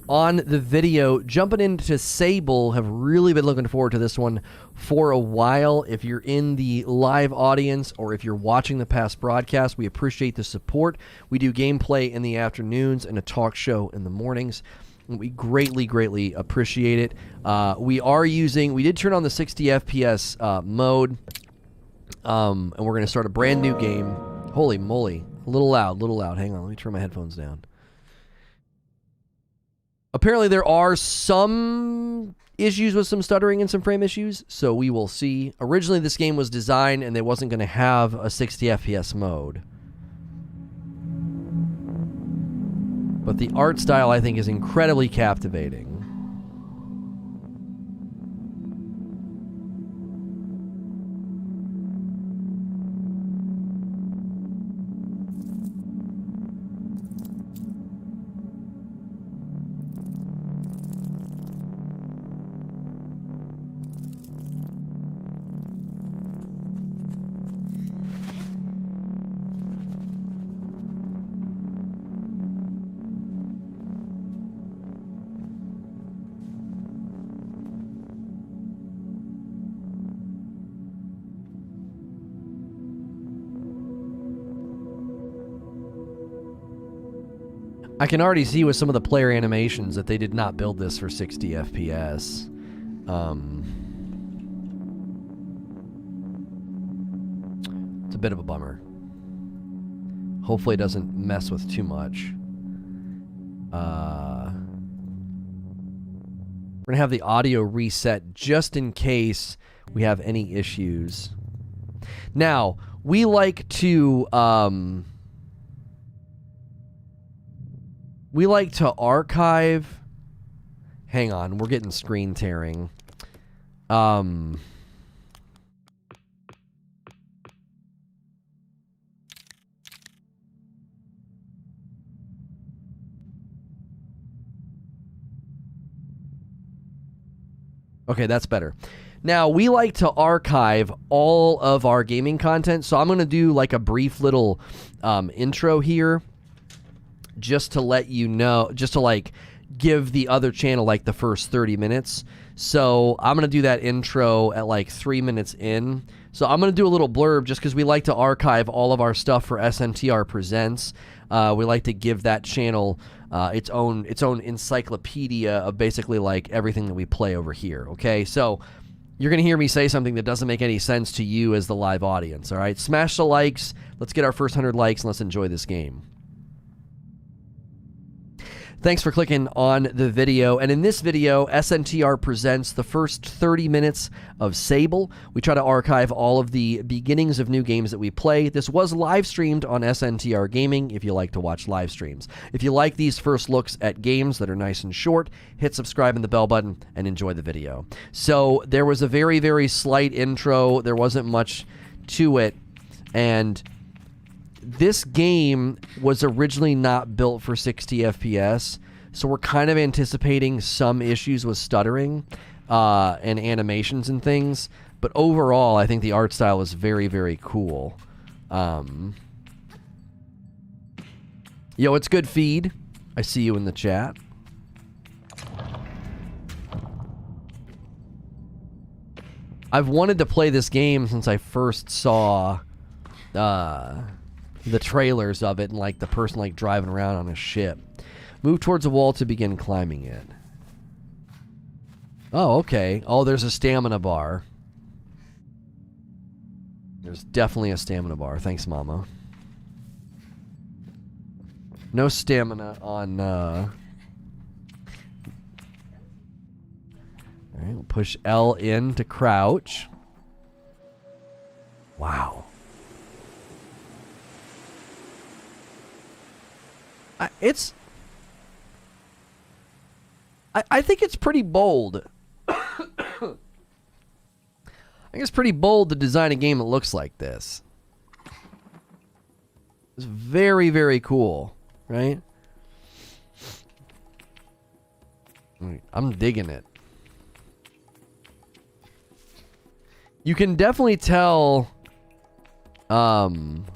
on the video. Jumping into Sable, have really been looking forward to this one for a while. If you're in the live audience or if you're watching the past broadcast, we appreciate the support. We do gameplay in the afternoons and a talk show in the mornings. We greatly appreciate it. We did turn on the 60 FPS mode, and we're going to start a brand new game. Holy moly. A little loud. Hang on, let me turn my headphones down. Apparently there are some issues with some stuttering and some frame issues, so we will see. Originally this game was designed and they wasn't going to have a 60 FPS mode. But the art style, I think, is incredibly captivating. I can already see with some of the player animations that they did not build this for 60 FPS. It's a bit of a bummer. Hopefully it doesn't mess with too much. We're going to have the audio reset just in case we have any issues. Now, we like to archive. Hang on, we're getting screen tearing. Okay, that's better. Now, we like to archive all of our gaming content, so I'm going to do like a brief little intro here. Just to let you know, just to like give the other channel like the first 30 minutes. So I'm going to do that intro at like 3 minutes in. So I'm going to do a little blurb just because we like to archive all of our stuff for SNTR Presents. We like to give that channel its own encyclopedia of basically like everything that we play over here. Okay, so you're going to hear me say something that doesn't make any sense to you as the live audience. All right, smash the likes. Let's get our first 100 likes and let's enjoy this game. Thanks for clicking on the video. And in this video, SNTR presents the first 30 minutes of Sable. We try to archive all of the beginnings of new games that we play. This was live streamed on SNTR Gaming if you like to watch live streams. If you like these first looks at games that are nice and short, hit subscribe and the bell button and enjoy the video. So there was a very slight intro. There wasn't much to it. And this game was originally not built for 60 FPS, so we're kind of anticipating some issues with stuttering and animations and things. But overall, I think the art style is very cool. Yo, it's good feed. I see you in the chat. I've wanted to play this game since I first saw the trailers of it and like the person like driving around on a ship. Move towards a wall to begin climbing it. Oh, okay. Oh, there's a stamina bar. There's definitely a stamina bar. Thanks, Mama. No stamina on Alright, we'll push L in to crouch. Wow. I think it's pretty bold. I think it's pretty bold to design a game that looks like this. It's very cool, right? I'm digging it. You can definitely tell with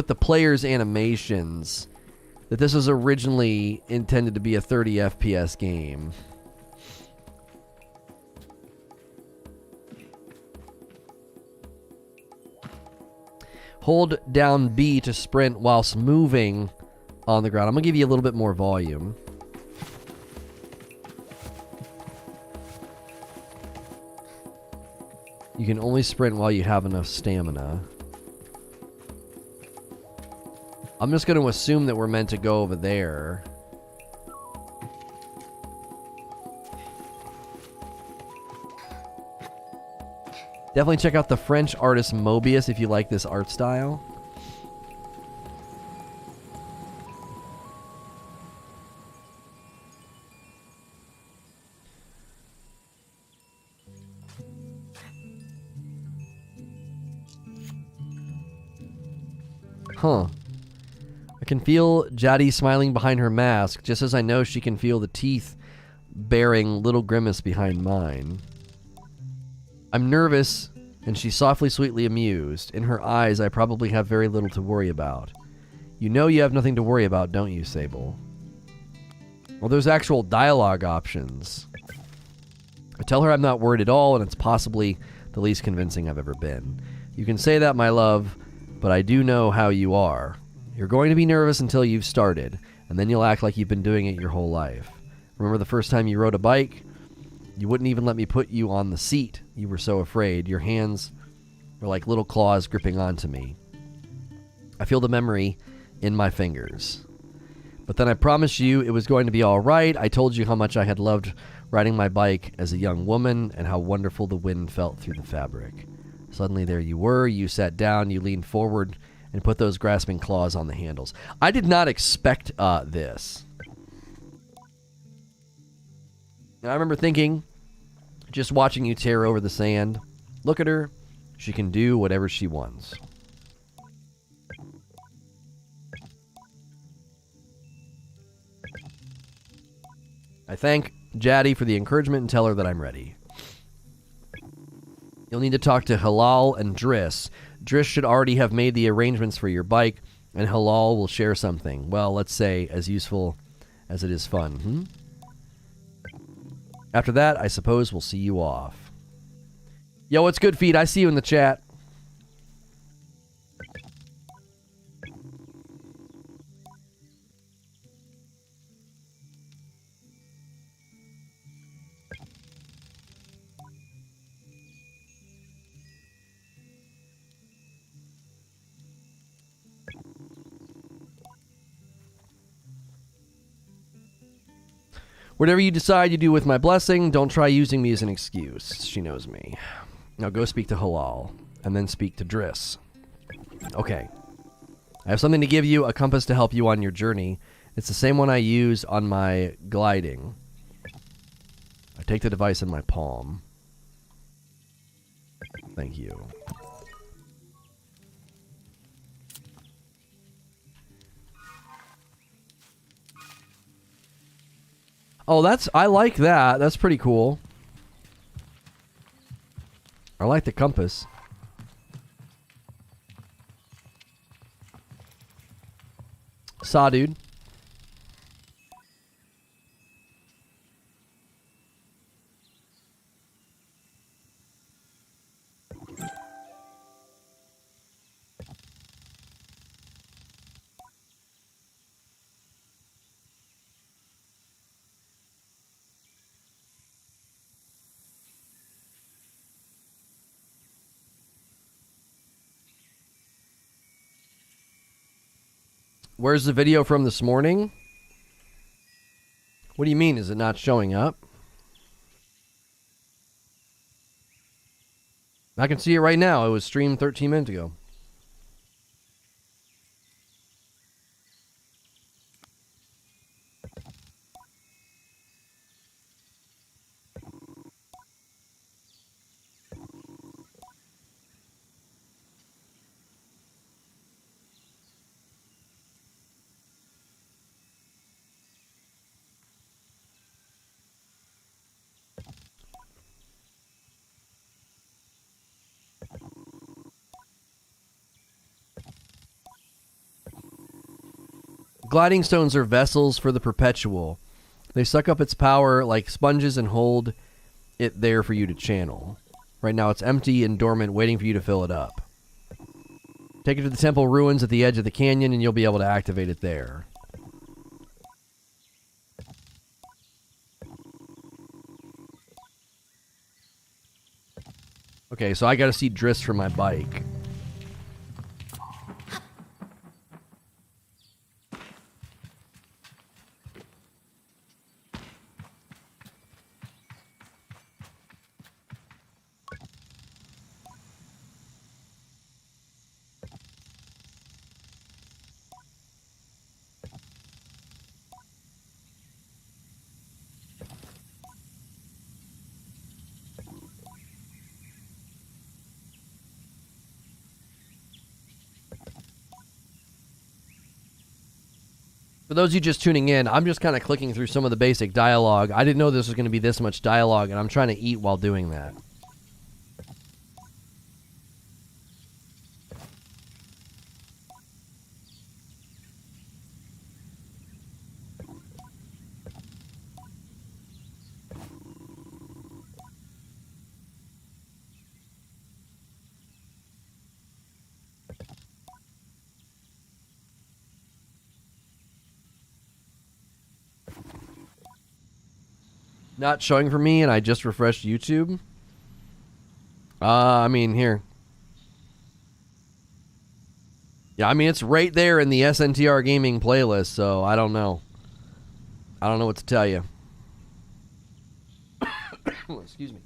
the players' animations that this was originally intended to be a 30 FPS game. Hold down B to sprint whilst moving on the ground. I'm going to give you a little bit more volume. You can only sprint while you have enough stamina. I'm just going to assume that we're meant to go over there. Definitely check out the French artist Mobius if you like this art style. Huh. I can feel Jaddy smiling behind her mask, just as I know she can feel the teeth bearing little grimace behind mine. I'm nervous, and she's softly, sweetly amused. In her eyes, I probably have very little to worry about. You know you have nothing to worry about, don't you, Sable? Well, there's actual dialogue options. I tell her I'm not worried at all, and it's possibly the least convincing I've ever been. You can say that, my love, but I do know how you are. You're going to be nervous until you've started, and then you'll act like you've been doing it your whole life. Remember the first time you rode a bike? You wouldn't even let me put you on the seat. You were so afraid. Your hands were like little claws gripping onto me. I feel the memory in my fingers. But then I promised you it was going to be all right. I told you how much I had loved riding my bike as a young woman and how wonderful the wind felt through the fabric. Suddenly there you were. You sat down. You leaned forward and put those grasping claws on the handles. I did not expect this. And I remember thinking, just watching you tear over the sand, look at her. She can do whatever she wants. I thank Jaddy for the encouragement and tell her that I'm ready. You'll need to talk to Halal and Driss. Driss should already have made the arrangements for your bike, and Halal will share something. Well, let's say as useful as it is fun. After that, I suppose we'll see you off. Yo, what's good, Feed? I see you in the chat. Whatever you decide you do with my blessing, don't try using me as an excuse. She knows me. Now go speak to Halal, and then speak to Driss. Okay. I have something to give you, a compass to help you on your journey. It's the same one I use on my gliding. I take the device in my palm. Thank you. Oh, I like that. That's pretty cool. I like the compass. Saw, dude. Where's the video from this morning? What do you mean? Is it not showing up? I can see it right now. It was streamed 13 minutes ago. gliding stones are vessels for the perpetual. They suck up its power like sponges and hold it there for you to channel. Right now it's empty and dormant, waiting for you to fill it up. Take it to the temple ruins at the edge of the canyon and you'll be able to activate it there. Okay, so I gotta see Driss for my bike. For those of you just tuning in, I'm just kind of clicking through some of the basic dialogue. I didn't know this was going to be this much dialogue, and I'm trying to eat while doing that. Not showing for me, and I just refreshed YouTube. I mean, here. Yeah, I mean, it's right there in the SNTR Gaming playlist, so I don't know. I don't know what to tell you. Excuse me.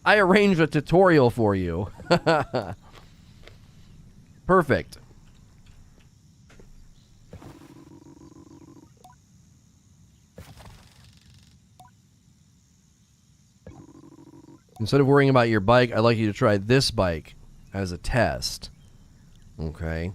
I arranged a tutorial for you. Perfect. Instead of worrying about your bike, I'd like you to try this bike as a test. Okay.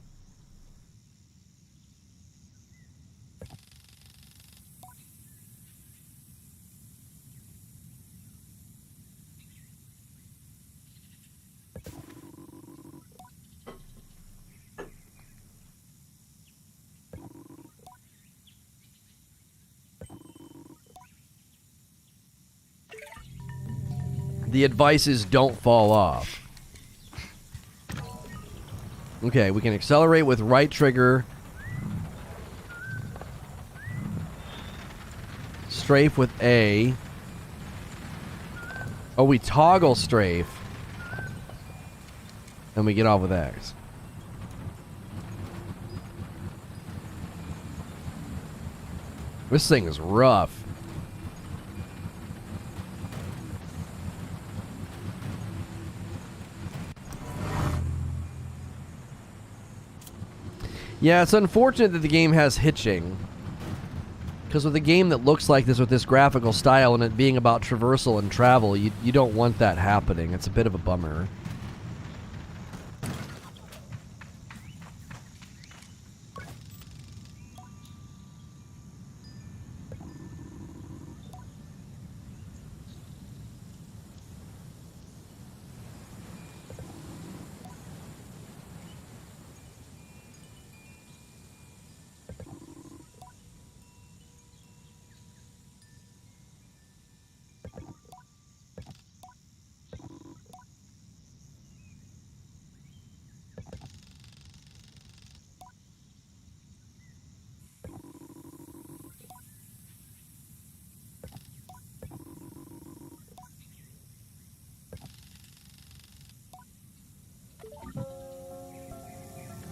The advice is don't fall off. Okay, we can accelerate with right trigger. Strafe with A. Oh, we toggle strafe. And we get off with X. This thing is rough. Yeah, it's unfortunate that the game has hitching. Because with a game that looks like this with this graphical style and it being about traversal and travel, you don't want that happening. It's a bit of a bummer.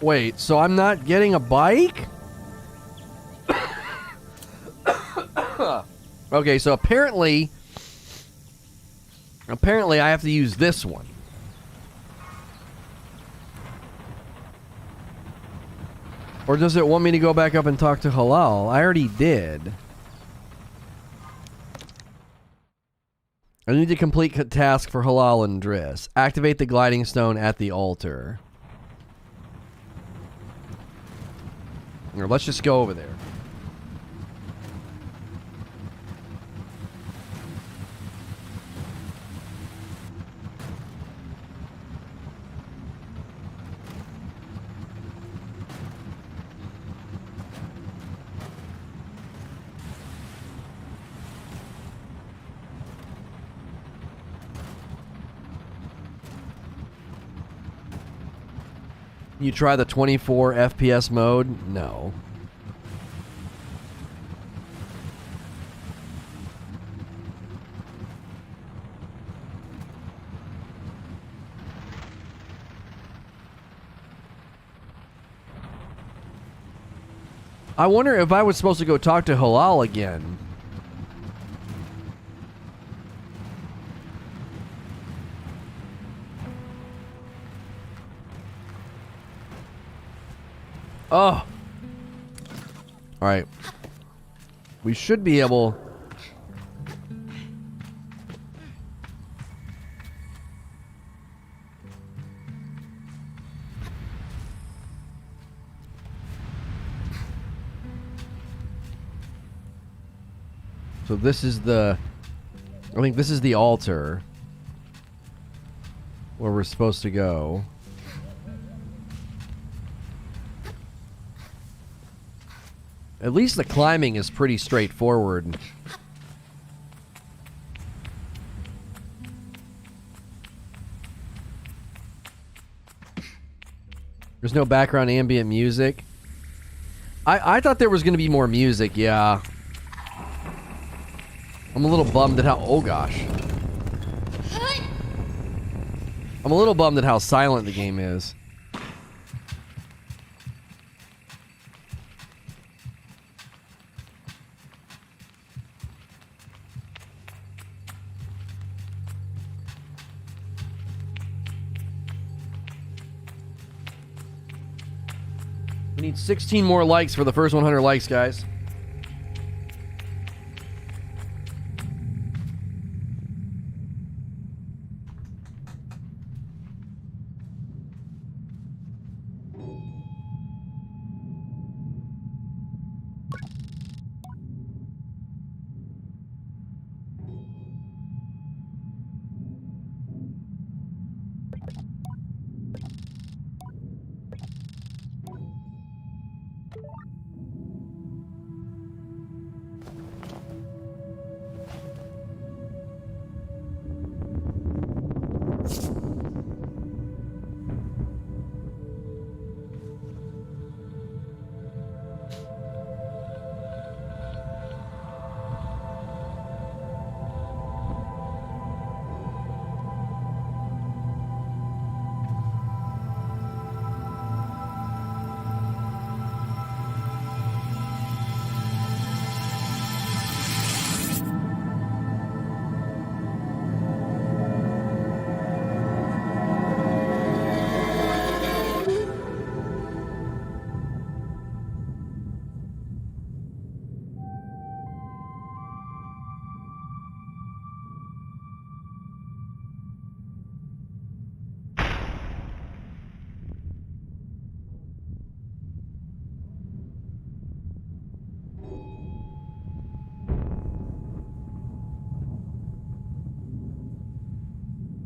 Wait, so I'm not getting a bike? Okay, so apparently I have to use this one. Or does it want me to go back up and talk to Halal? I already did. I need to complete a task for Halal and Driss. Activate the gliding stone at the altar. Or let's just go over there. You try the 24 FPS mode? No. I wonder if I was supposed to go talk to Halal again. Oh. Alright. We should be able... So this is the... I think this is the altar where we're supposed to go. At least the climbing is pretty straightforward. There's no background ambient music. I thought there was going to be more music, yeah. I'm a little bummed at how... Oh, gosh. I'm a little bummed at how silent the game is. We need 16 more likes for the first 100 likes, guys.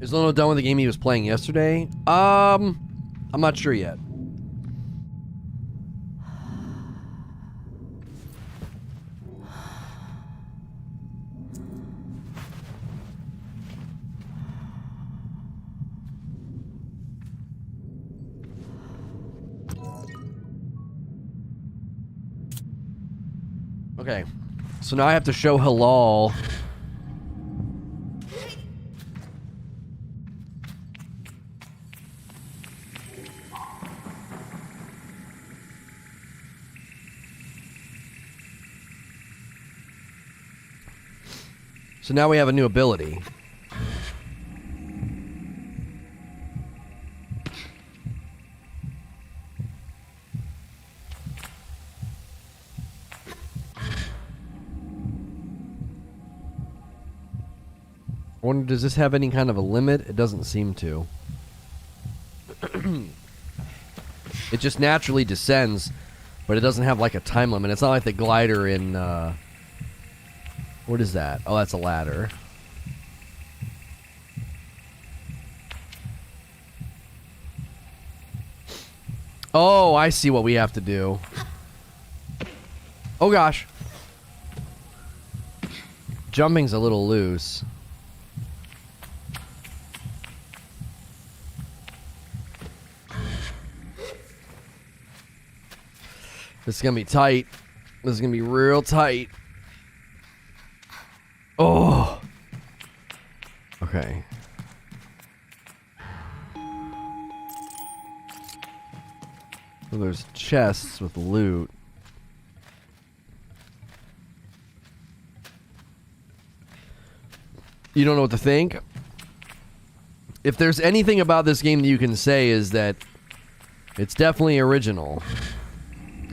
Is Lono done with the game he was playing yesterday? I'm not sure yet. Okay, so now I have to show Halal. So now we have a new ability. I wonder, does this have any kind of a limit? It doesn't seem to. It just naturally descends, but it doesn't have like a time limit. It's not like the glider in... What is that? Oh, that's a ladder. Oh, I see what we have to do. Oh, gosh. Jumping's a little loose. This is gonna be tight. This is gonna be real tight. Oh. Okay. Well, there's chests with loot. You don't know what to think? If there's anything about this game that you can say is that it's definitely original.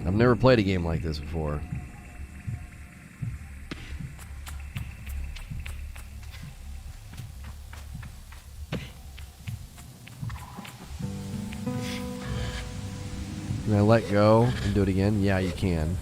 I've never played a game like this before. Can I let go and do it again? Yeah, you can.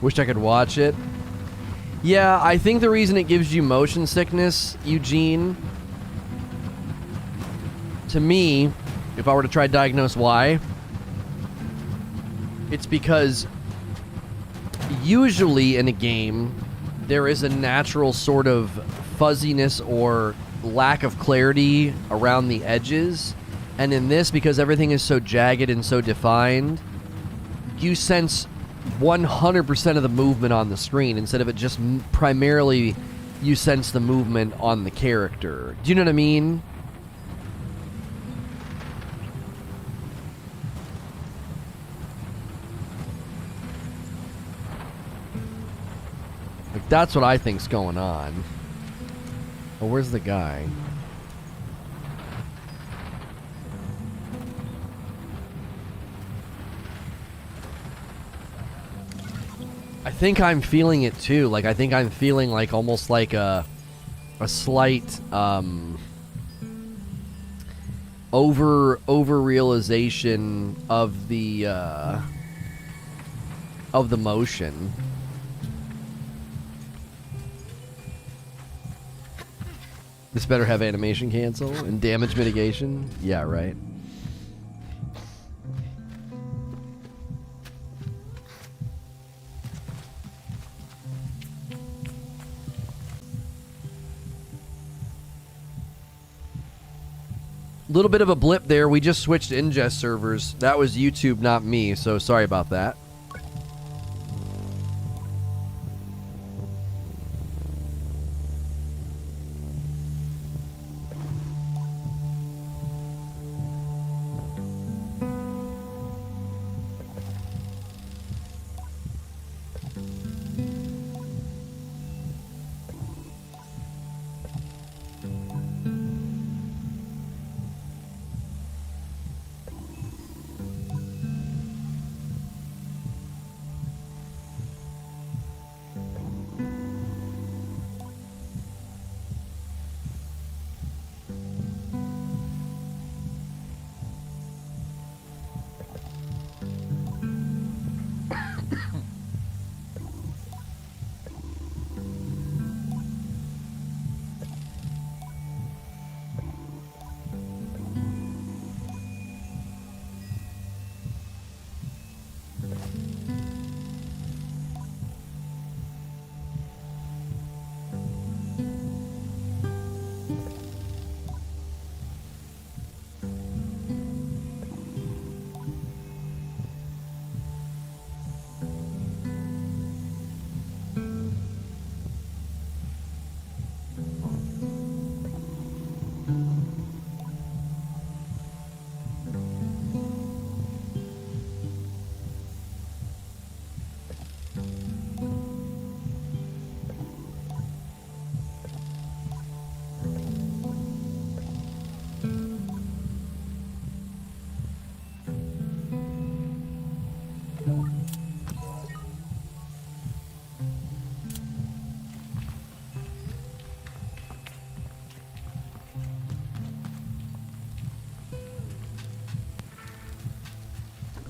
Wish I could watch it. Yeah, I think the reason it gives you motion sickness, Eugene, to me, if I were to try to diagnose why, it's because usually in a game, there is a natural sort of fuzziness or lack of clarity around the edges. And in this, because everything is so jagged and so defined, you sense 100% of the movement on the screen instead of it just primarily you sense the movement on the character. Do you know what I mean? Like, that's what I think's going on. Oh, where's the guy? I think I'm feeling it too. Like, I think I'm feeling like almost like a slight over realization of the motion. This better have animation cancel and damage mitigation. Yeah, right. Little bit of a blip there. We just switched ingest servers. That was YouTube, not me, so sorry about that.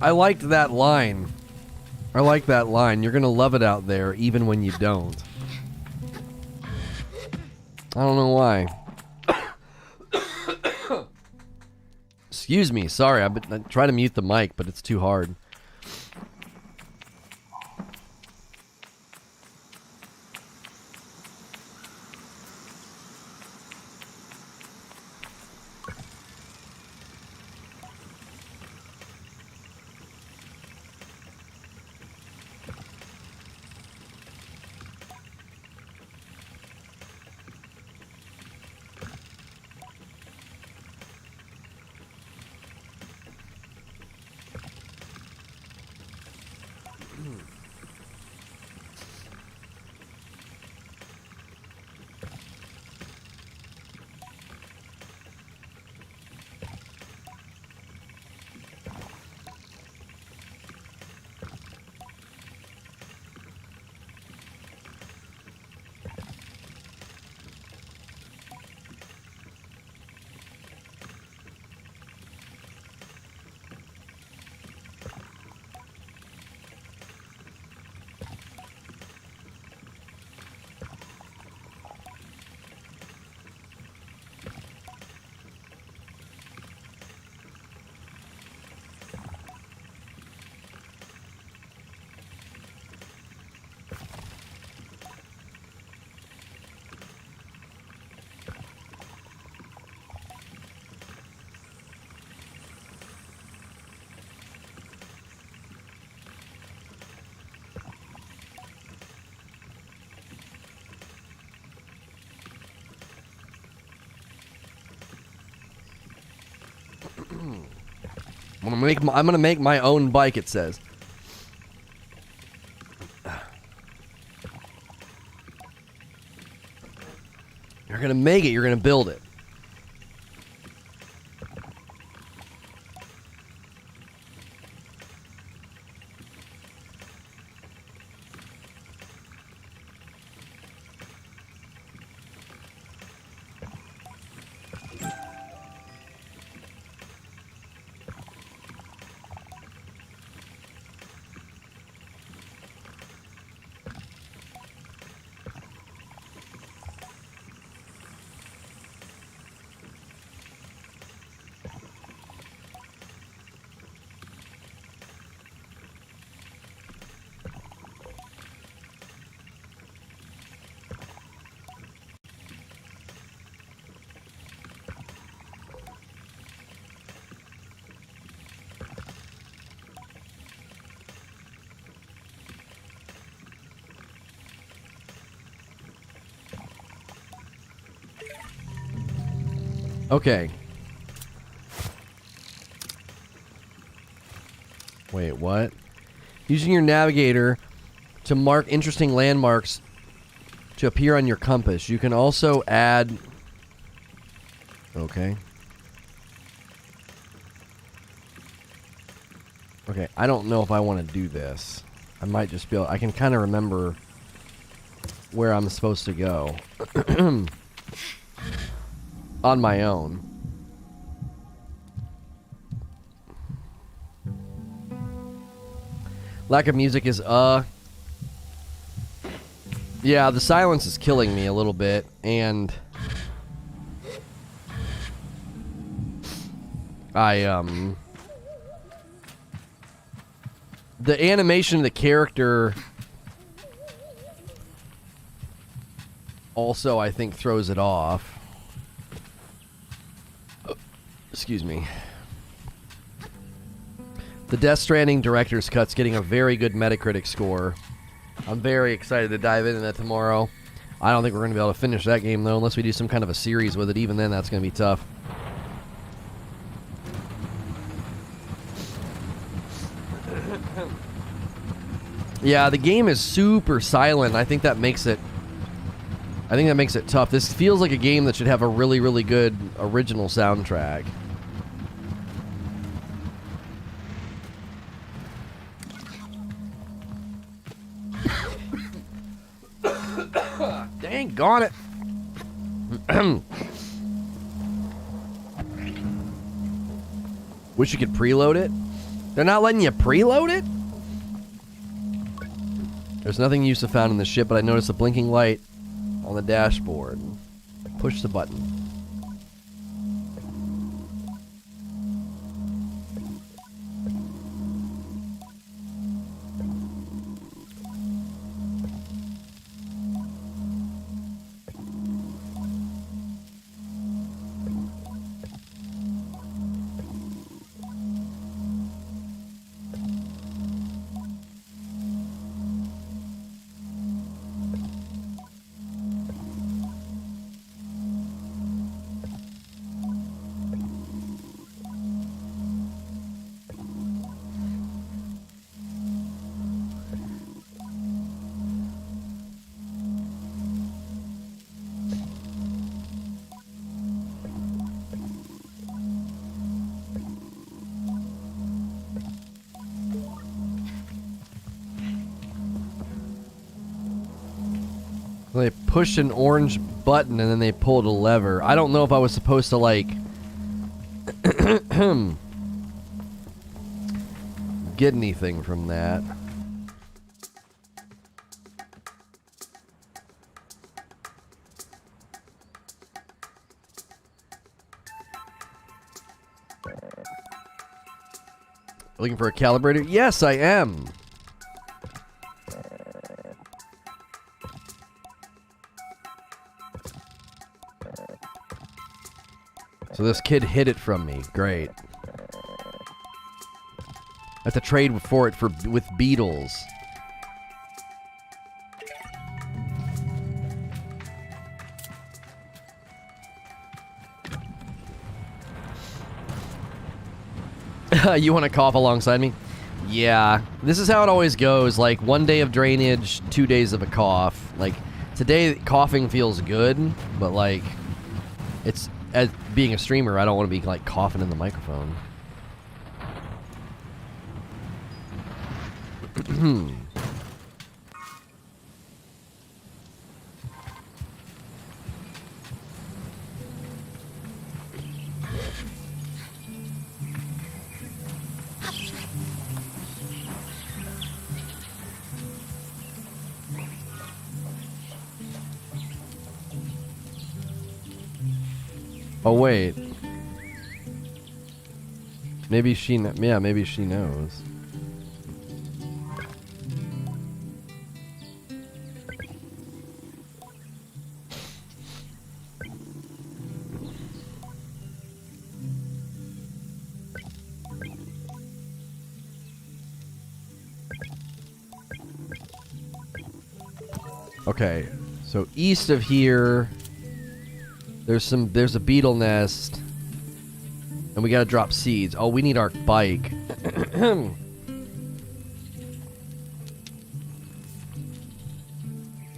I liked that line. I like that line. You're gonna love it out there, even when you don't. I don't know why. Excuse me. Sorry, I try to mute the mic, but it's too hard. I'm gonna make my own bike, it says. You're gonna make it, you're gonna build it. Okay. Wait, what? Using your navigator to mark interesting landmarks to appear on your compass. You can also add... Okay. Okay, I don't know if I want to do this. I might just be able... I can kind of remember where I'm supposed to go. On my own. Lack of music is, yeah, the silence is killing me a little bit, and... the animation of the character also, I think, throws it off. Excuse me. The Death Stranding Director's Cut's getting a very good Metacritic score. I'm very excited to dive into that tomorrow. I don't think we're going to be able to finish that game, though, unless we do some kind of a series with it. Even then, that's going to be tough. Yeah, the game is super silent. I think that makes it... tough. This feels like a game that should have a really, really good original soundtrack. Dang, gone it. Wish you could preload it. They're not letting you preload it? There's nothing useful found in the ship, but I noticed a blinking light on the dashboard. Push the button. They pushed an orange button and then they pulled a lever. I don't know if I was supposed to, like... get anything from that. Looking for a calibrator? Yes, I am. So this kid hid it from me. Great. I have to trade for it with beetles. You want to cough alongside me? Yeah, this is how it always goes. Like, 1 day of drainage, 2 days of a cough. Like, today, coughing feels good, but, like, it's... As being a streamer, I don't want to be, like, coughing in the microphone. Oh, wait. Maybe she... Yeah, maybe she knows. Okay, so east of here, there's a beetle nest, and we gotta drop seeds. Oh, we need our bike.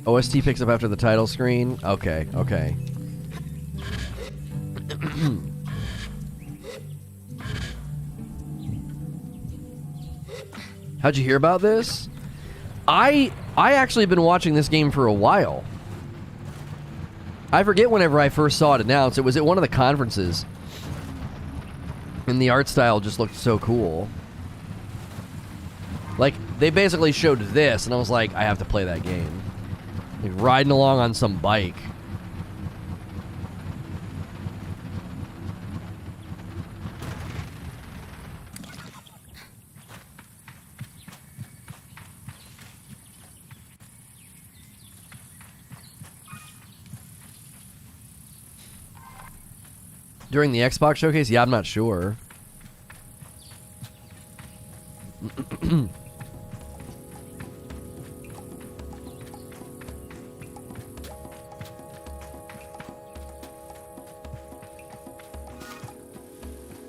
OST picks up after the title screen. Okay, okay. How'd you hear about this? I actually have been watching this game for a while. I forget whenever I first saw it announced. It was at one of the conferences. And the art style just looked so cool. Like, they basically showed this, and I was like, I have to play that game. Like, riding along on some bike. During the Xbox showcase? Yeah, I'm not sure.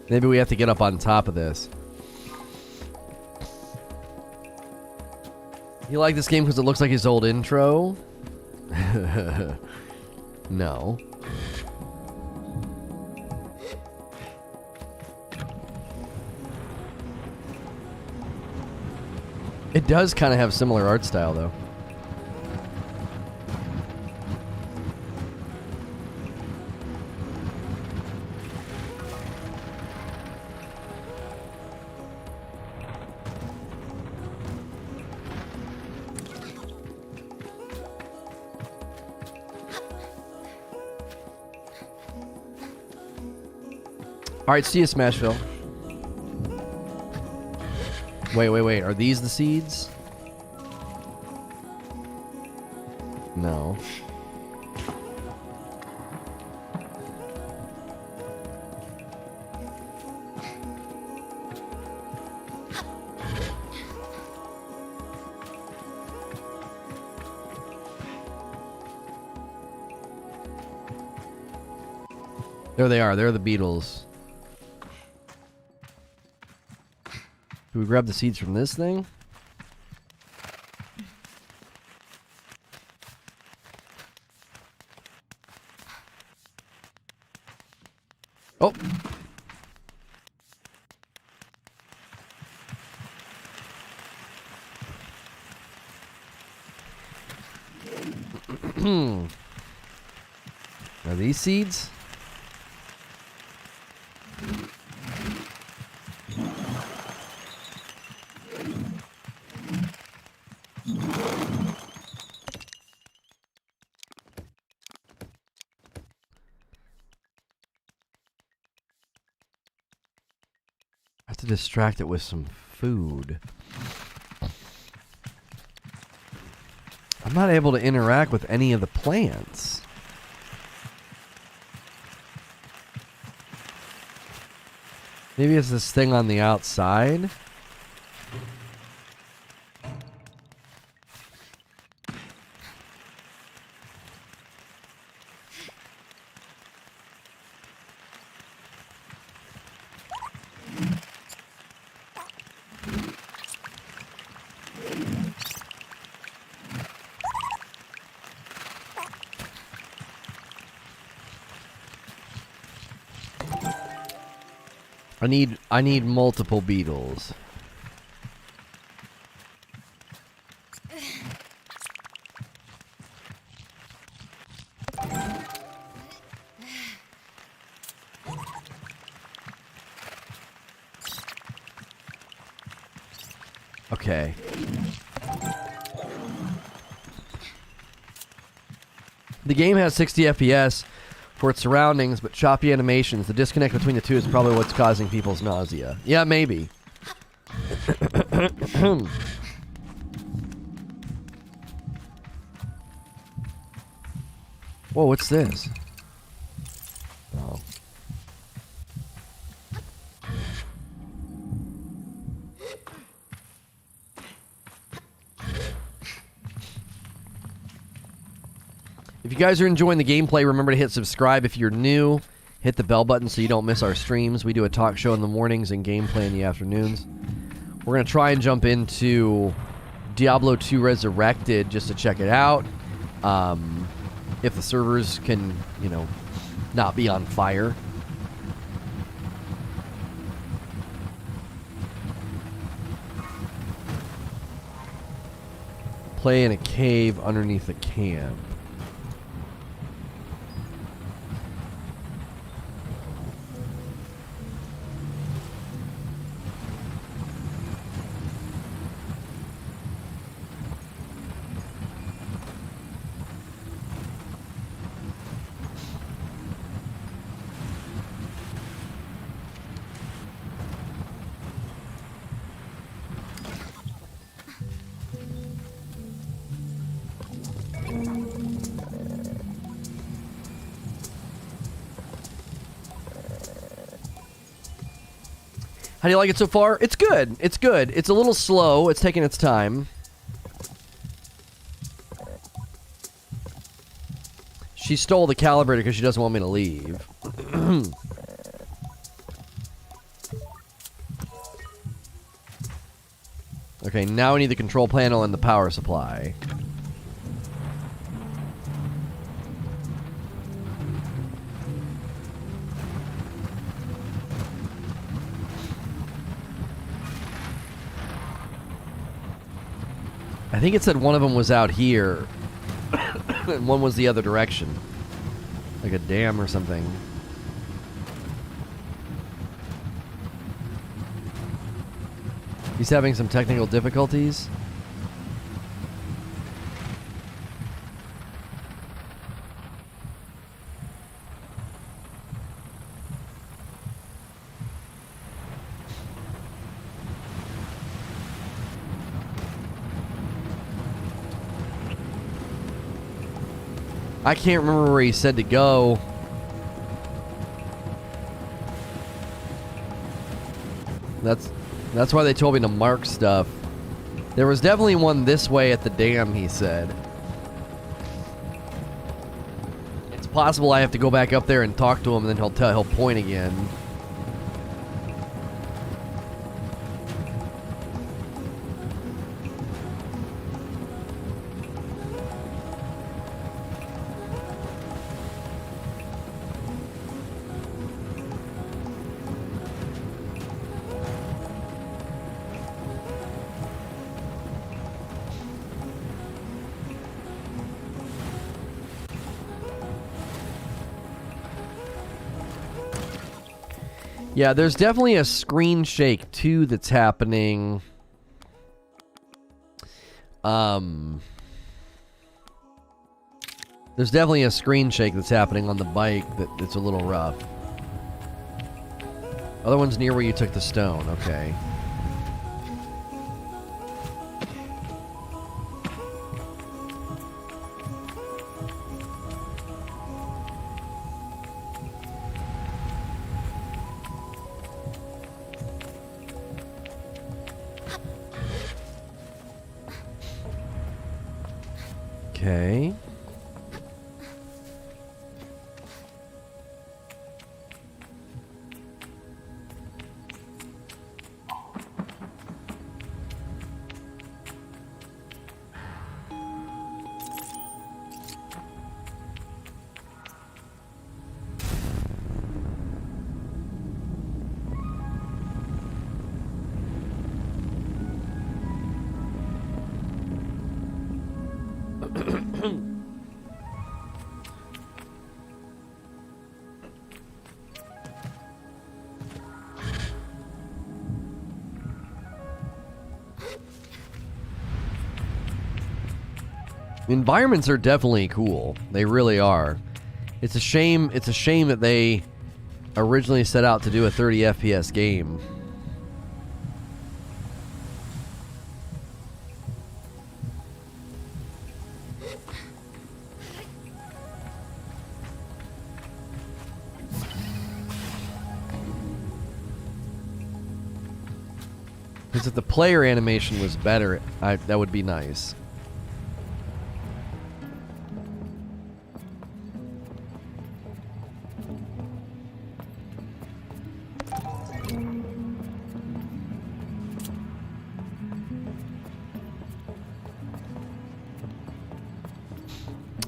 Maybe we have to get up on top of this. You like this game because it looks like his old intro? No. It does kind of have similar art style, though. Alright, see you, Smashville. Wait. Are these the seeds? No. There they are. They're the beetles. Do we grab the seeds from this thing? Oh! Are these seeds? To distract it with some food. I'm not able to interact with any of the plants. Maybe it's this thing on the outside. I need multiple beetles. Okay. The game has 60 FPS for its surroundings, but choppy animations. The disconnect between the two is probably what's causing people's nausea. Yeah, maybe. Whoa, what's this? Oh. If you guys are enjoying the gameplay, remember to hit subscribe. If you're new, hit the bell button so you don't miss our streams. We do a talk show in the mornings and gameplay in the afternoons. We're going to try and jump into Diablo 2 Resurrected just to check it out. If the servers can, you know, not be on fire. Play in a cave underneath a camp. How do you like it so far? It's good. It's good. It's a little slow. It's taking its time. She stole the calibrator because she doesn't want me to leave. Okay, now we need the control panel and the power supply. I think it said one of them was out here, and one was the other direction. Like a dam or something. He's having some technical difficulties. I can't remember where he said to go. That's why they told me to mark stuff. There was definitely one this way at the dam, he said. It's possible I have to go back up there and talk to him, and then he'll point again. Yeah, there's definitely a screen shake, too, that's happening. There's definitely a screen shake that's happening on the bike that's a little rough. Other one's near where you took the stone, okay. Okay. Environments are definitely cool. They really are. It's a shame that they originally set out to do a 30 FPS game. Because if the player animation was better, that would be nice.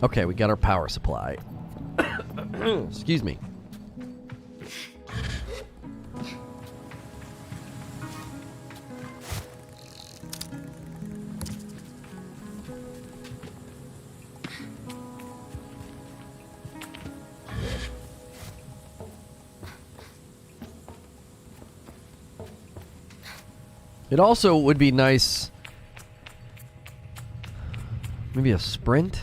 Okay, we got our power supply. Excuse me. It also would be nice, maybe a sprint.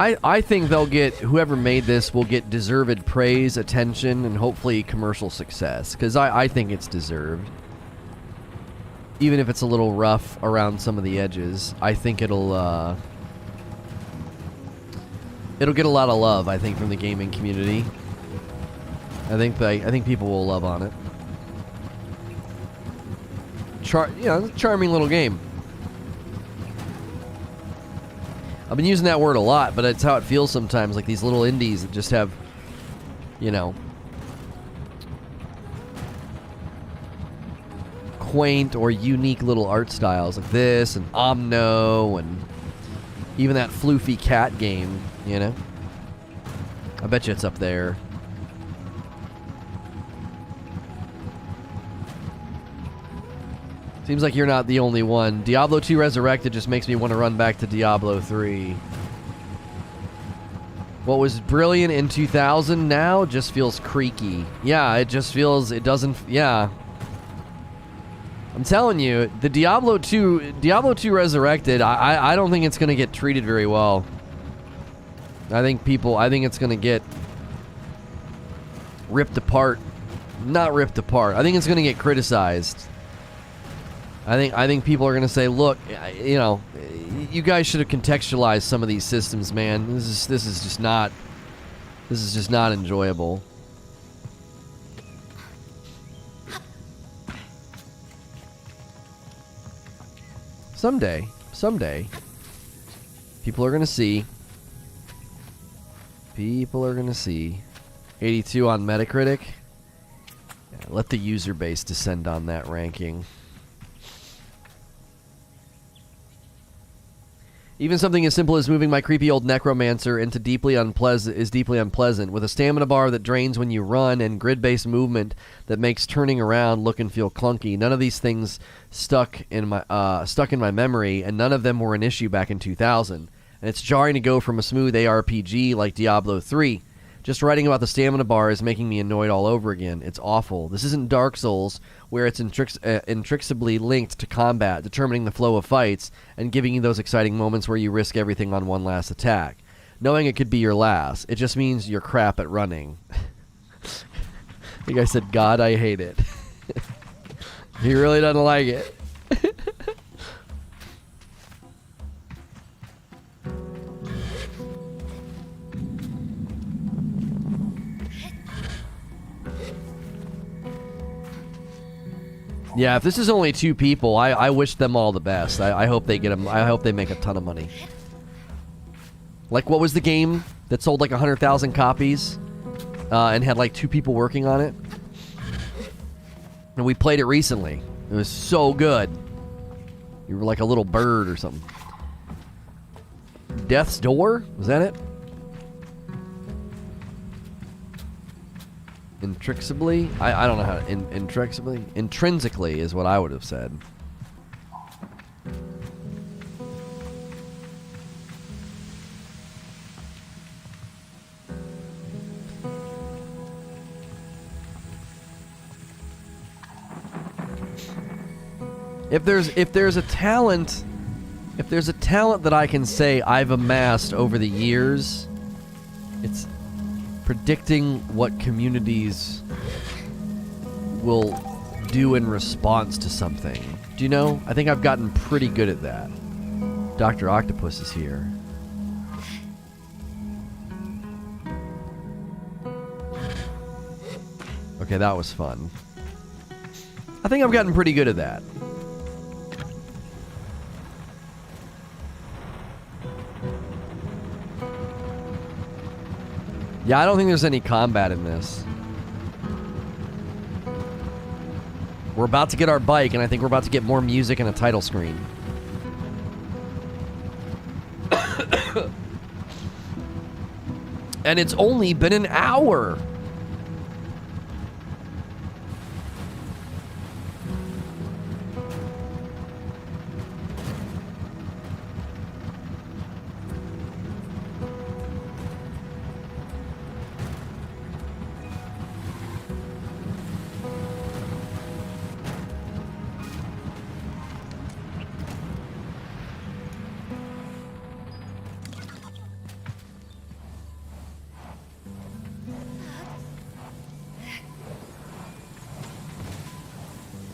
I think they'll get, whoever made this will get deserved praise, attention, and hopefully commercial success. Because I think it's deserved. Even if it's a little rough around some of the edges, I think it'll get a lot of love, I think, from the gaming community. I think people will love on it. It's a charming little game. I've been using that word a lot, but it's how it feels sometimes, like these little indies that just have, you know, quaint or unique little art styles like this, and Omno, and even that floofy cat game, you know? I bet you it's up there. Seems like you're not the only one. Diablo 2 Resurrected just makes me want to run back to Diablo 3. What was brilliant in 2000 now just feels creaky. Yeah, it just feels, it doesn't, yeah. I'm telling you, the Diablo 2 Resurrected, I don't think it's going to get treated very well. I think it's going to get ripped apart. Not ripped apart. I think it's going to get criticized. I think people are going to say, look, you know, you guys should have contextualized some of these systems, man. This is just not enjoyable. Someday, people are going to see. People are going to see. 82 on Metacritic. Yeah, let the user base descend on that ranking. Even something as simple as moving my creepy old necromancer into deeply unpleasant, with a stamina bar that drains when you run and grid-based movement that makes turning around look and feel clunky. None of these things stuck in my memory, and none of them were an issue back in 2000. And it's jarring to go from a smooth ARPG like Diablo 3. Just writing about the stamina bar is making me annoyed all over again. It's awful. This isn't Dark Souls, where it's intricately linked to combat, determining the flow of fights, and giving you those exciting moments where you risk everything on one last attack. Knowing it could be your last. It just means you're crap at running. I think I said, God, I hate it. He really doesn't like it. Yeah, if this is only 2 people, I wish them all the best. I hope they get them. I hope they make a ton of money. Like, what was the game that sold like 100,000 copies and had like 2 people working on it? And we played it recently. It was so good. You were like a little bird or something. Death's Door? Was that it? Intrinsically? I don't know how to... Intrinsically? Intrinsically is what I would have said. If there's a talent that I can say I've amassed over the years, it's predicting what communities will do in response to something. Do you know? I think I've gotten pretty good at that. Dr. Octopus is here. Okay, that was fun. I think I've gotten pretty good at that. Yeah, I don't think there's any combat in this. We're about to get our bike, and I think we're about to get more music and a title screen. And it's only been an hour.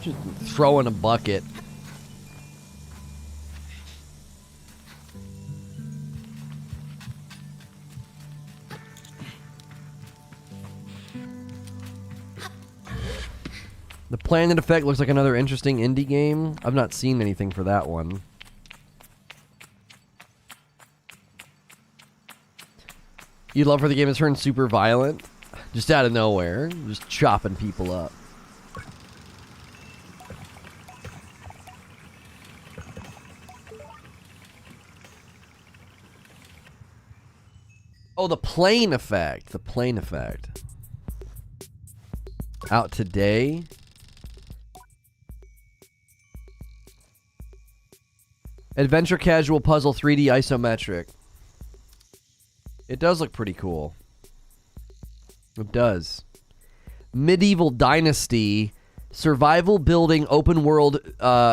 Just throw in a bucket. The Planet Effect looks like another interesting indie game. I've not seen anything for that one. You'd love for the game to turn super violent? Just out of nowhere. Just chopping people up. Oh, the plane effect. The plane effect. Out today. Adventure Casual Puzzle 3D Isometric. It does look pretty cool. It does. Medieval Dynasty. Survival building open world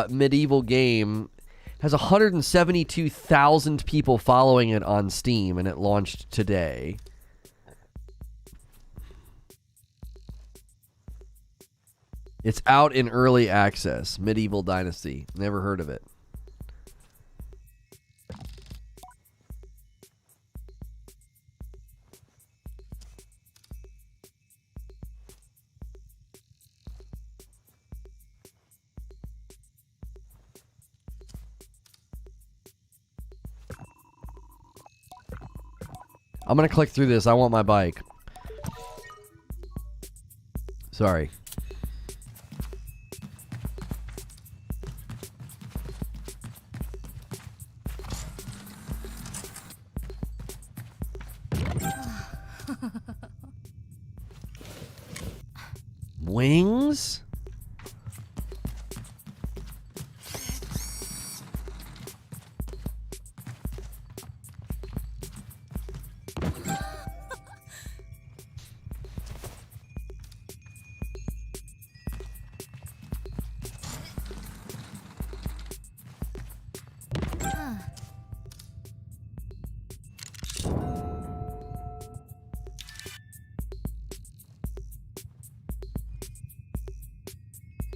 medieval game. Has 172,000 people following it on Steam, and it launched today. It's out in early access. Medieval Dynasty. Never heard of it. I'm gonna click through this. I want my bike. Sorry. Wings?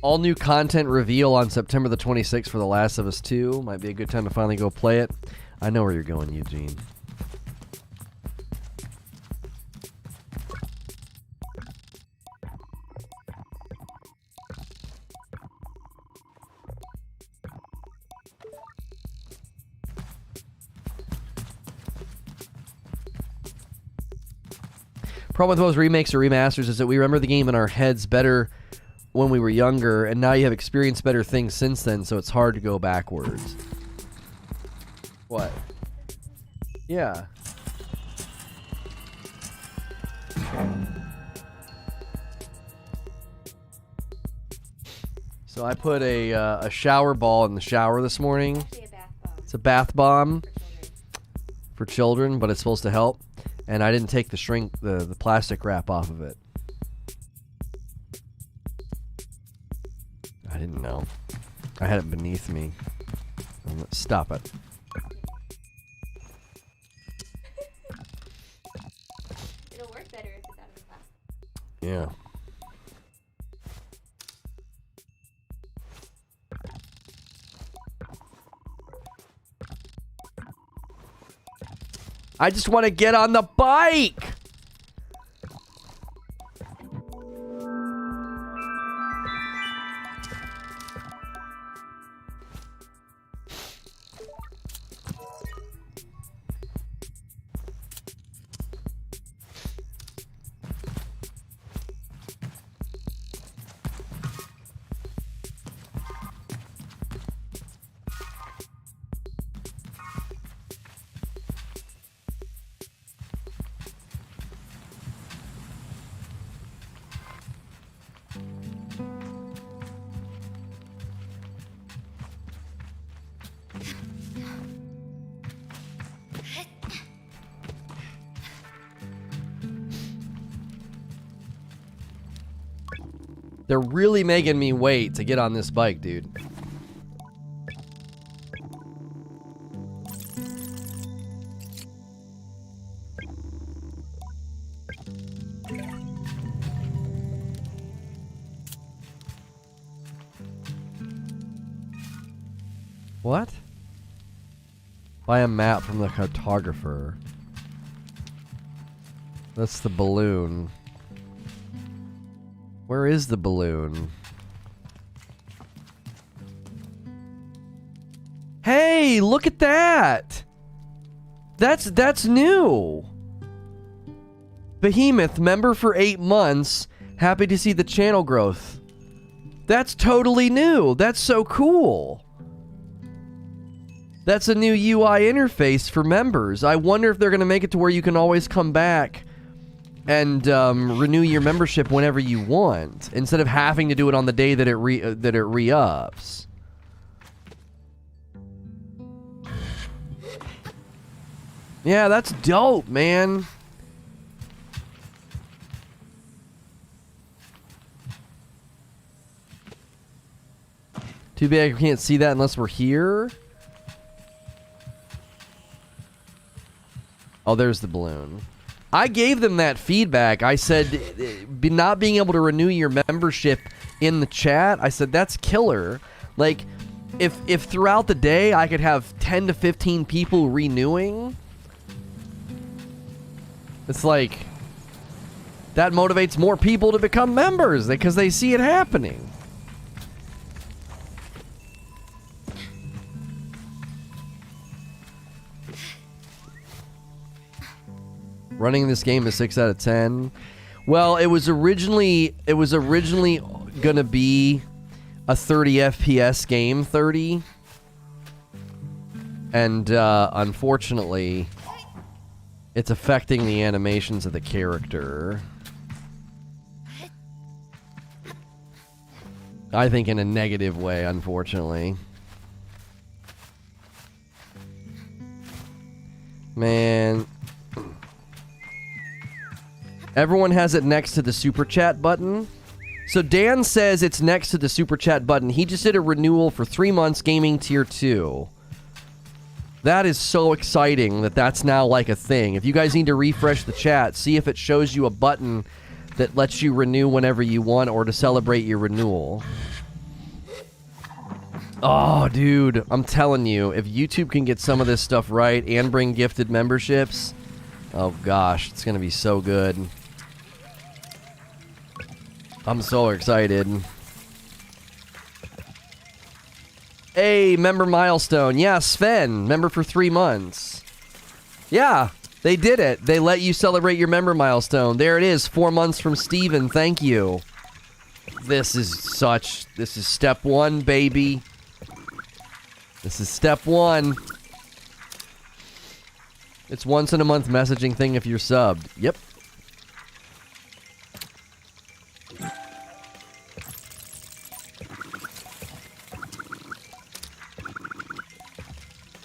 All new content reveal on September the 26th for The Last of Us 2. Might be a good time to finally go play it. I know where you're going, Eugene. Problem with most remakes or remasters is that we remember the game in our heads better when we were younger, and now you have experienced better things since then, so it's hard to go backwards. What? Yeah. So I put a shower ball in the shower this morning. It's a bath bomb for children, but it's supposed to help. And I didn't take the plastic wrap off of it. I didn't know. I had it beneath me. Stop it. It'll work better if it's out of the plastic. Yeah. I just want to get on the bike! They're really making me wait to get on this bike, dude. What? Buy a map from the cartographer. That's the balloon. Where is the balloon? Hey, look at that! That's new! Behemoth, member for 8 months. Happy to see the channel growth. That's totally new. That's so cool. That's a new UI interface for members. I wonder if they're going to make it to where you can always come back and renew your membership whenever you want, instead of having to do it on the day that it re-ups. Yeah, that's dope, man. Too bad I can't see that unless we're here. Oh, there's the balloon. I gave them that feedback. I said, not being able to renew your membership in the chat, I said, that's killer. Like, if throughout the day I could have 10 to 15 people renewing, it's like, that motivates more people to become members because they see it happening. Running this game is 6 out of 10. Well, it was originally gonna be a 30 FPS game, 30, and unfortunately, it's affecting the animations of the character. I think in a negative way, unfortunately. Man. Everyone has it next to the super chat button. So Dan says it's next to the super chat button. He just did a renewal for 3 months, gaming tier 2. That is so exciting that that's now like a thing. If you guys need to refresh the chat, see if it shows you a button that lets you renew whenever you want or to celebrate your renewal. Oh, dude, I'm telling you, if YouTube can get some of this stuff right and bring gifted memberships, oh gosh, it's gonna be so good. I'm so excited. Hey, member milestone. Yeah, Sven, member for 3 months. Yeah, they did it. They let you celebrate your member milestone. There it is, 4 months from Steven. Thank you. This is step 1, baby. This is step 1. It's once in a month messaging thing if you're subbed. Yep.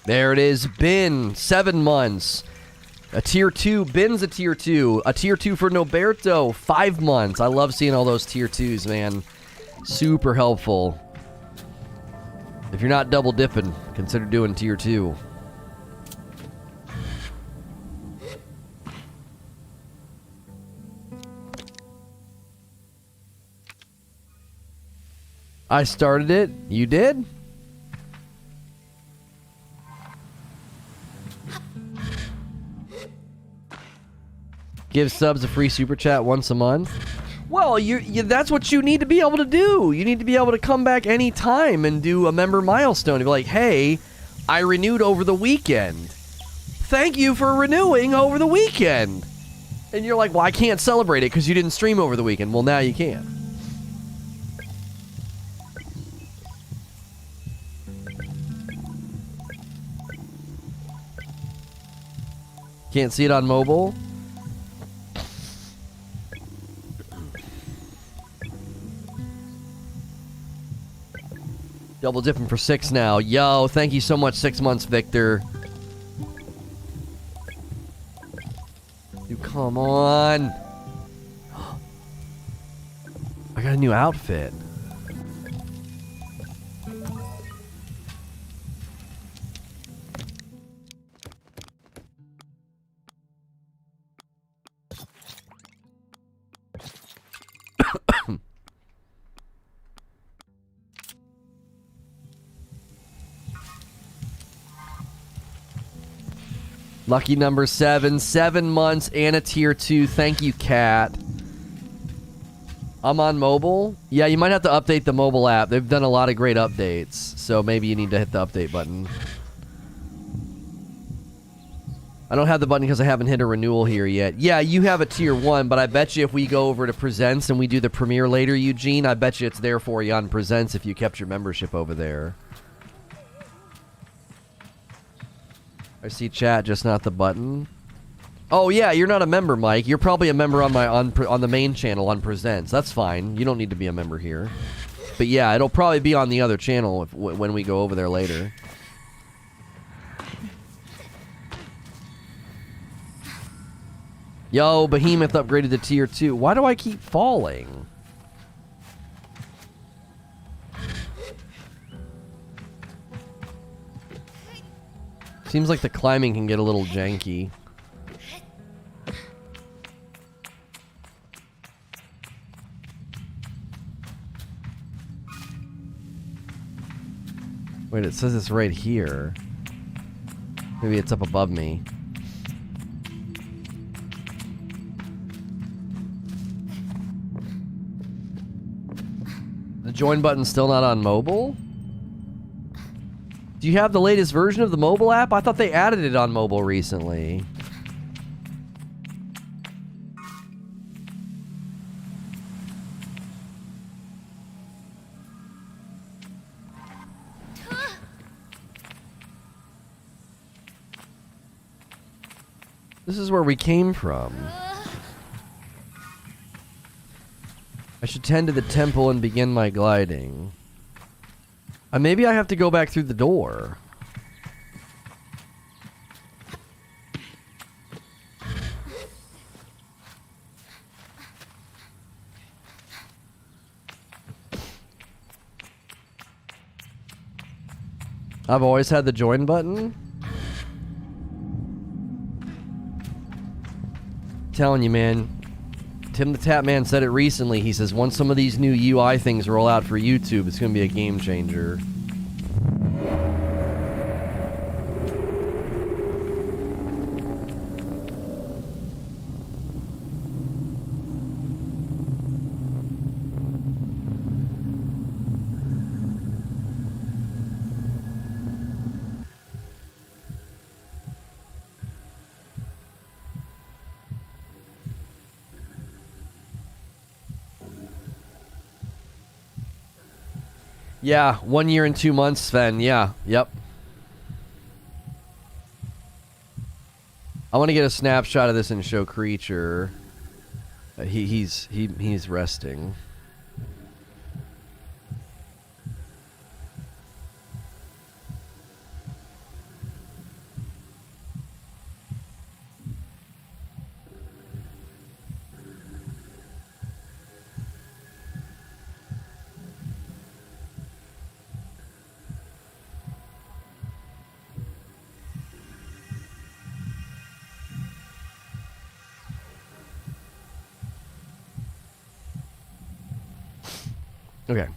There it is. Bin, 7 months. A tier 2. Bin's a tier 2. A tier 2 for Noberto, 5 months. I love seeing all those tier 2s, man. Super helpful. If you're not double dipping, consider doing tier 2. I started it. You did? Give subs a free super chat once a month. Well, that's what you need to be able to do. You need to be able to come back anytime and do a member milestone. And be like, hey, I renewed over the weekend. Thank you for renewing over the weekend. And you're like, well, I can't celebrate it because you didn't stream over the weekend. Well, now you can. Can't see it on mobile? Double dipping for 6 now. Yo, thank you so much, 6 months, Victor. Dude, come on. I got a new outfit. Lucky number 7. 7 months and a tier 2. Thank you, Cat. I'm on mobile. Yeah, you might have to update the mobile app. They've done a lot of great updates, so maybe you need to hit the update button. I don't have the button because I haven't hit a renewal here yet. Yeah, you have a tier 1, but I bet you if we go over to Presents and we do the premiere later, Eugene, I bet you it's there for you on Presents if you kept your membership over there. I see chat, just not the button. Oh yeah, you're not a member, Mike. You're probably a member on my on the main channel on Presents. That's fine. You don't need to be a member here. But yeah, it'll probably be on the other channel when we go over there later. Yo, Behemoth upgraded to tier 2. Why do I keep falling? Seems like the climbing can get a little janky. Wait, it says it's right here. Maybe it's up above me. The join button's still not on mobile? Do you have the latest version of the mobile app? I thought they added it on mobile recently. This is where we came from. I should tend to the temple and begin my gliding. Maybe I have to go back through the door. I've always had the join button. Telling you, man. Tim the Tap Man said it recently. He says once some of these new UI things roll out for YouTube, it's going to be a game changer. Yeah, 1 year and 2 months, Sven. Yeah, yep. I want to get a snapshot of this and show Creature. He's resting. Okay.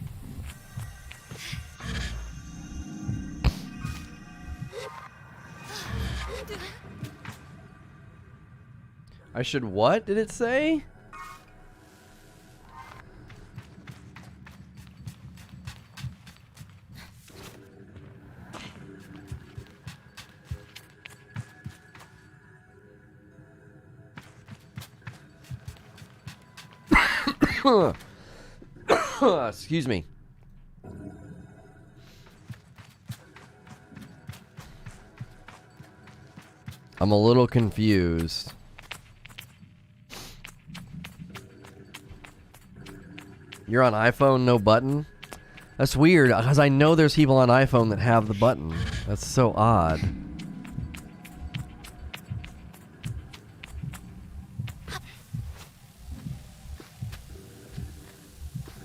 I should what, did it say? Excuse me. I'm a little confused. You're on iPhone, no button? That's weird, because I know there's people on iPhone that have the button. That's so odd.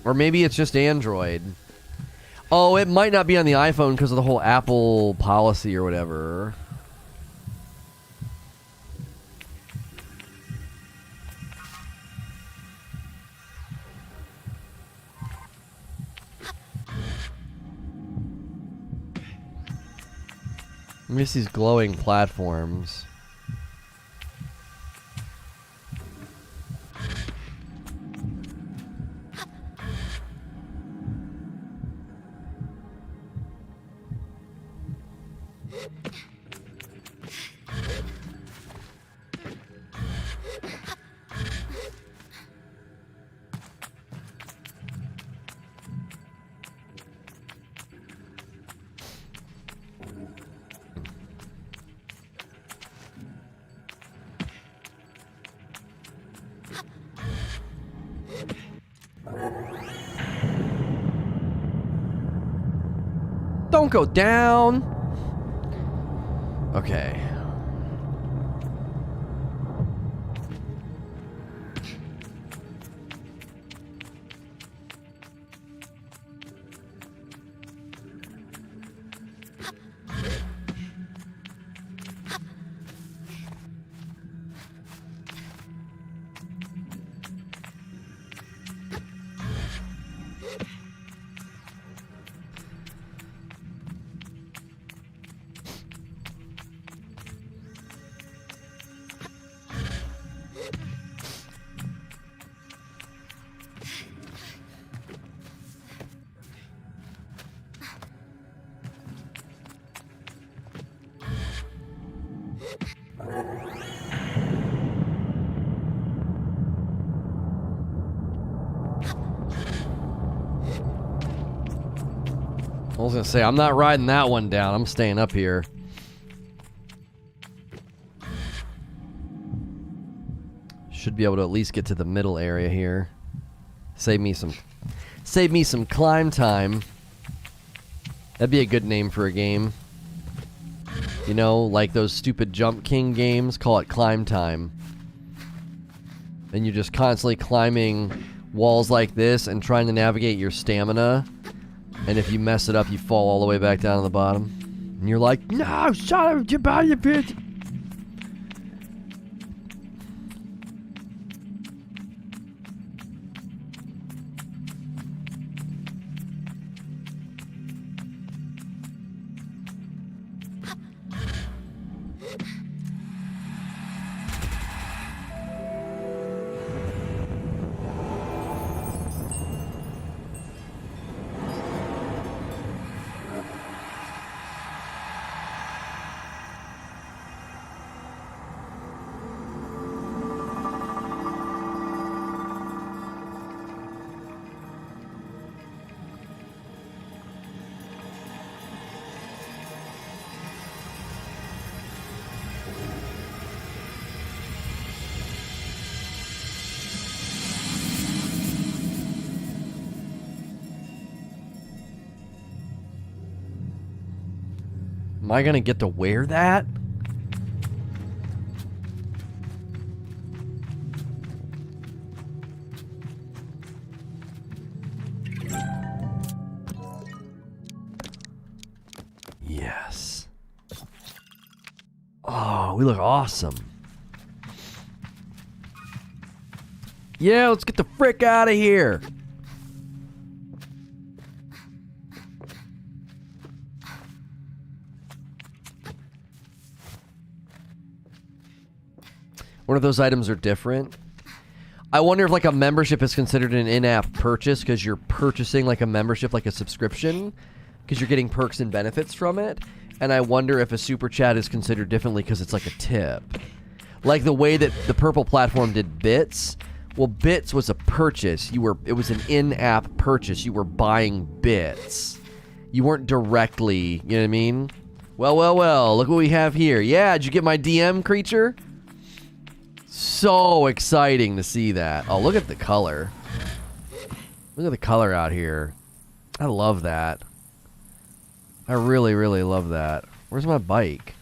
Or maybe it's just Android. Oh, it might not be on the iPhone because of the whole Apple policy or whatever. I miss these glowing platforms. Don't go down. Okay. I was gonna say, I'm not riding that one down. I'm staying up here. Should be able to at least get to the middle area here. Save me some climb time. That'd be a good name for a game. You know, like those stupid Jump King games, call it climb time. And you're just constantly climbing walls like this and trying to navigate your stamina. And if you mess it up, you fall all the way back down to the bottom. And you're like, no, shut up, you bitch. Am I gonna get to wear that? Yes. Oh, we look awesome. Yeah, let's get the frick out of here. One of those items are different. I wonder if like a membership is considered an in-app purchase because you're purchasing like a membership, like a subscription, because you're getting perks and benefits from it. And I wonder if a super chat is considered differently because it's like a tip. Like the way that the purple platform did bits. Well, bits was a purchase. It was an in-app purchase. You were buying bits. You weren't directly, you know what I mean? Well, well, well, look what we have here. Yeah, did you get my DM, creature? So exciting to see that. Oh, look at the color. Look at the color out here. I love that. I really, really love that. Where's my bike?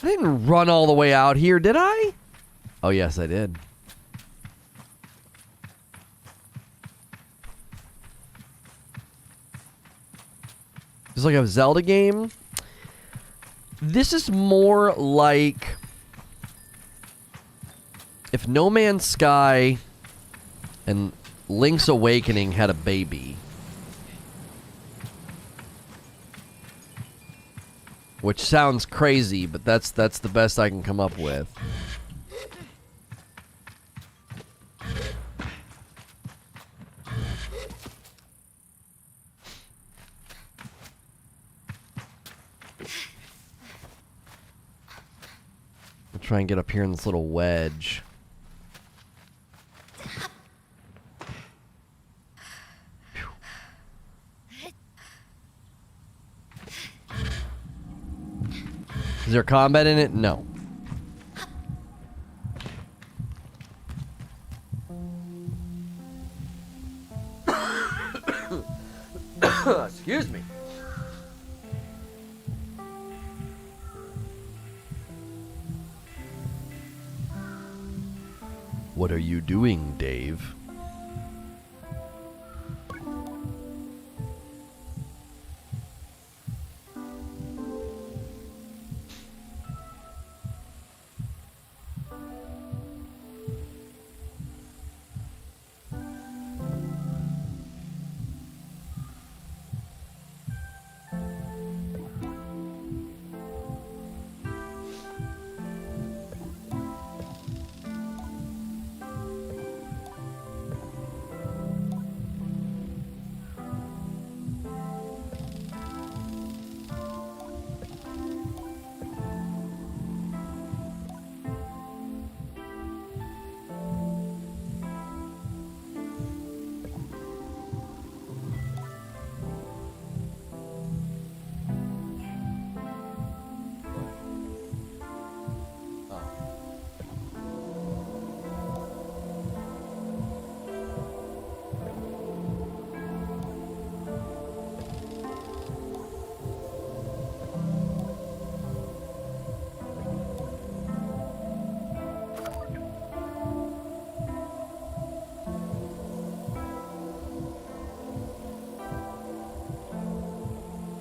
I didn't run all the way out here, did I? Oh, yes, I did. It's like a Zelda game. This is more like if No Man's Sky and Link's Awakening had a baby. Which sounds crazy, but that's the best I can come up with. I'll try and get up here in this little wedge. Is there combat in it? No. Excuse me. What are you doing, Dave?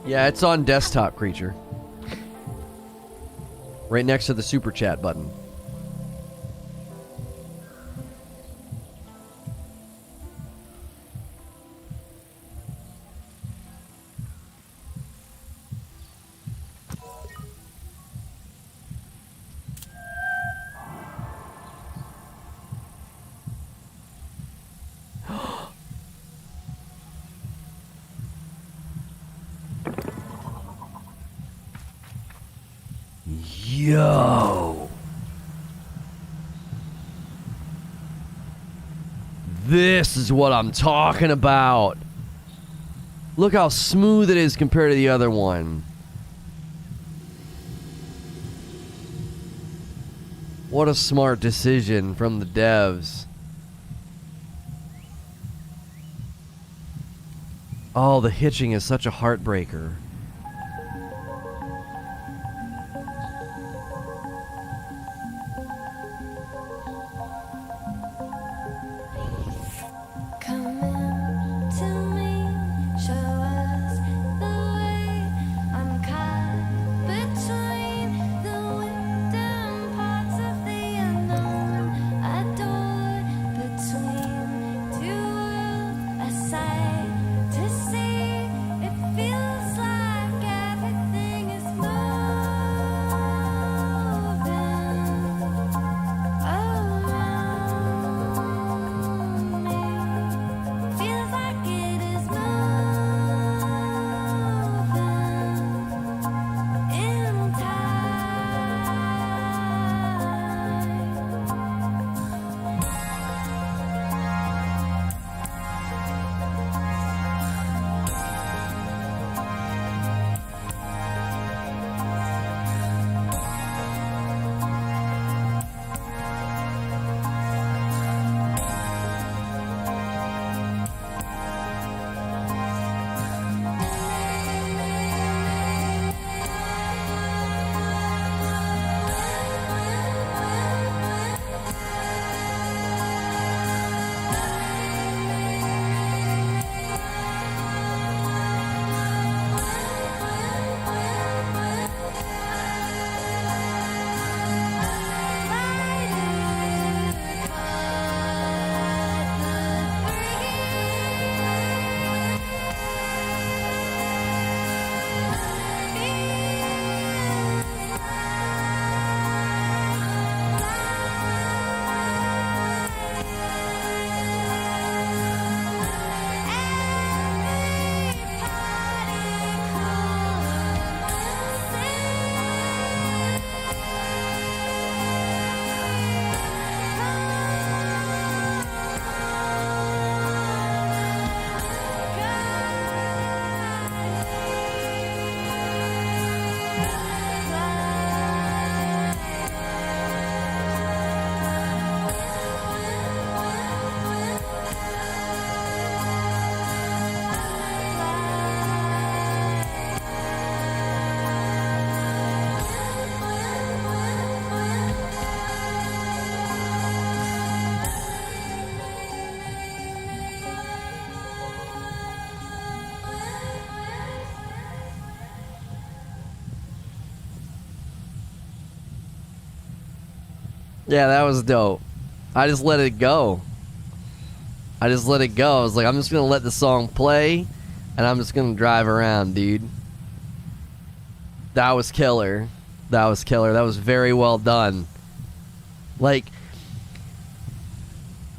Yeah, it's on desktop, creature. Right next to the super chat button. Yo. This is what I'm talking about. Look how smooth it is compared to the other one. What a smart decision from the devs. Oh, the hitching is such a heartbreaker. To see, it feels like Yeah, that was dope. I just let it go. I just let it go. I was like, I'm just gonna let the song play, and I'm just gonna drive around, dude. That was killer. That was killer. That was very well done. Like,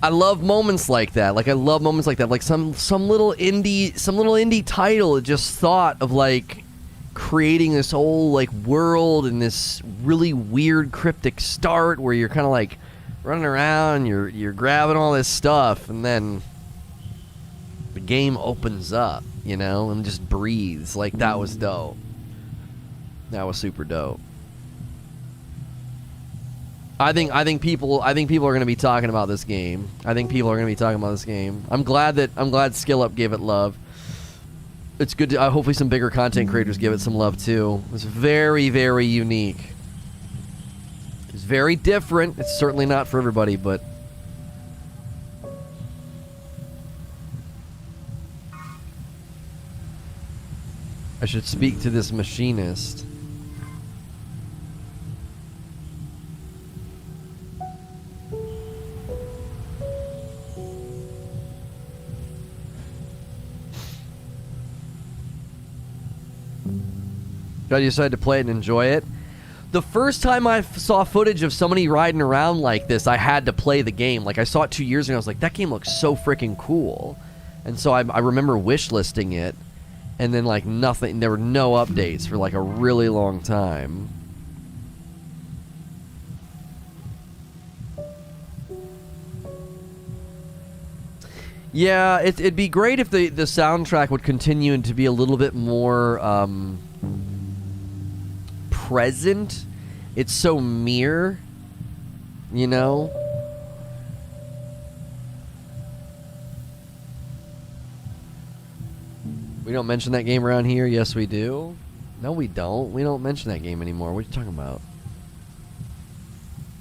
I love moments like that. Like, I love moments like that. Like some little indie title just thought of like creating this whole like world and this really weird cryptic start where you're kind of like running around, you're grabbing all this stuff, and then the game opens up, you know, and just breathes. Like, that was dope. That was super dope. I think people are going to be talking about this game. I think people are going to be talking about this game. I'm glad Skill Up gave it love. It's good to hopefully some bigger content creators give it some love too. It's very, very unique. It's very different. It's certainly not for everybody, but I should speak to this machinist. I decided to play it and enjoy it. The first time I saw footage of somebody riding around like this, I had to play the game. Like, I saw it 2 years ago. I was like, that game looks so freaking cool. And so I remember wishlisting it. And then, like, nothing. There were no updates for, like, a really long time. Yeah, it'd be great if the soundtrack would continue to be a little bit more present. It's so mere, you know? We don't mention that game around here. Yes, we do. No, we don't. We don't mention that game anymore. What are you talking about?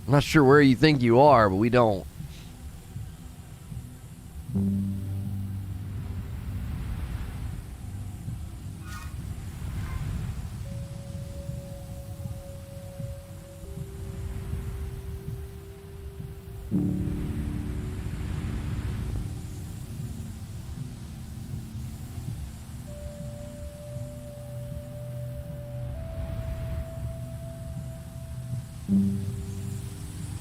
I'm not sure where you think you are, but we don't.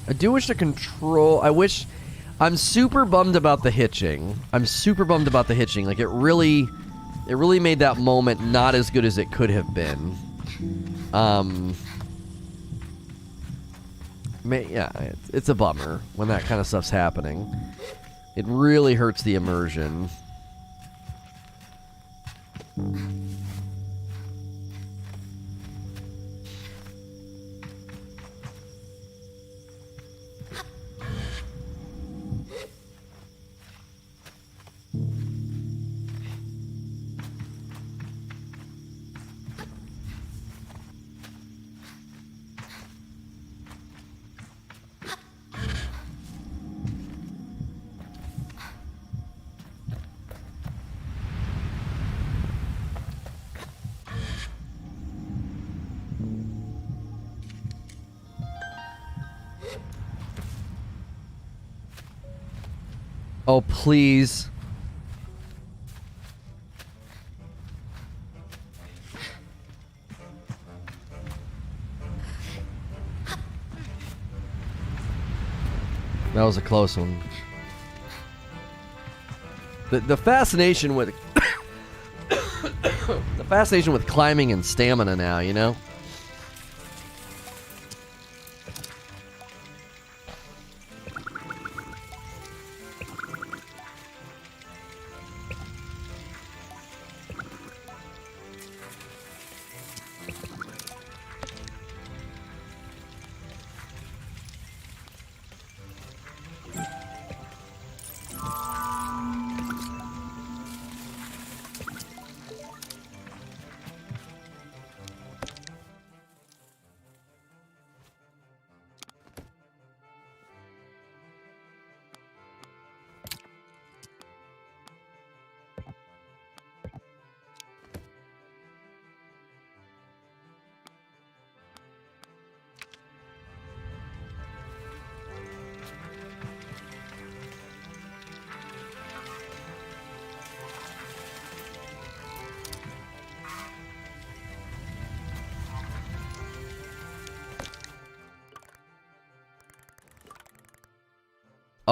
I do wish the control... I'm super bummed about the hitching. Like, it really made that moment not as good as it could have been. Yeah, it's a bummer when that kind of stuff's happening. It really hurts the immersion. Oh, please. That was a close one. The fascination with the fascination with climbing and stamina now, you know?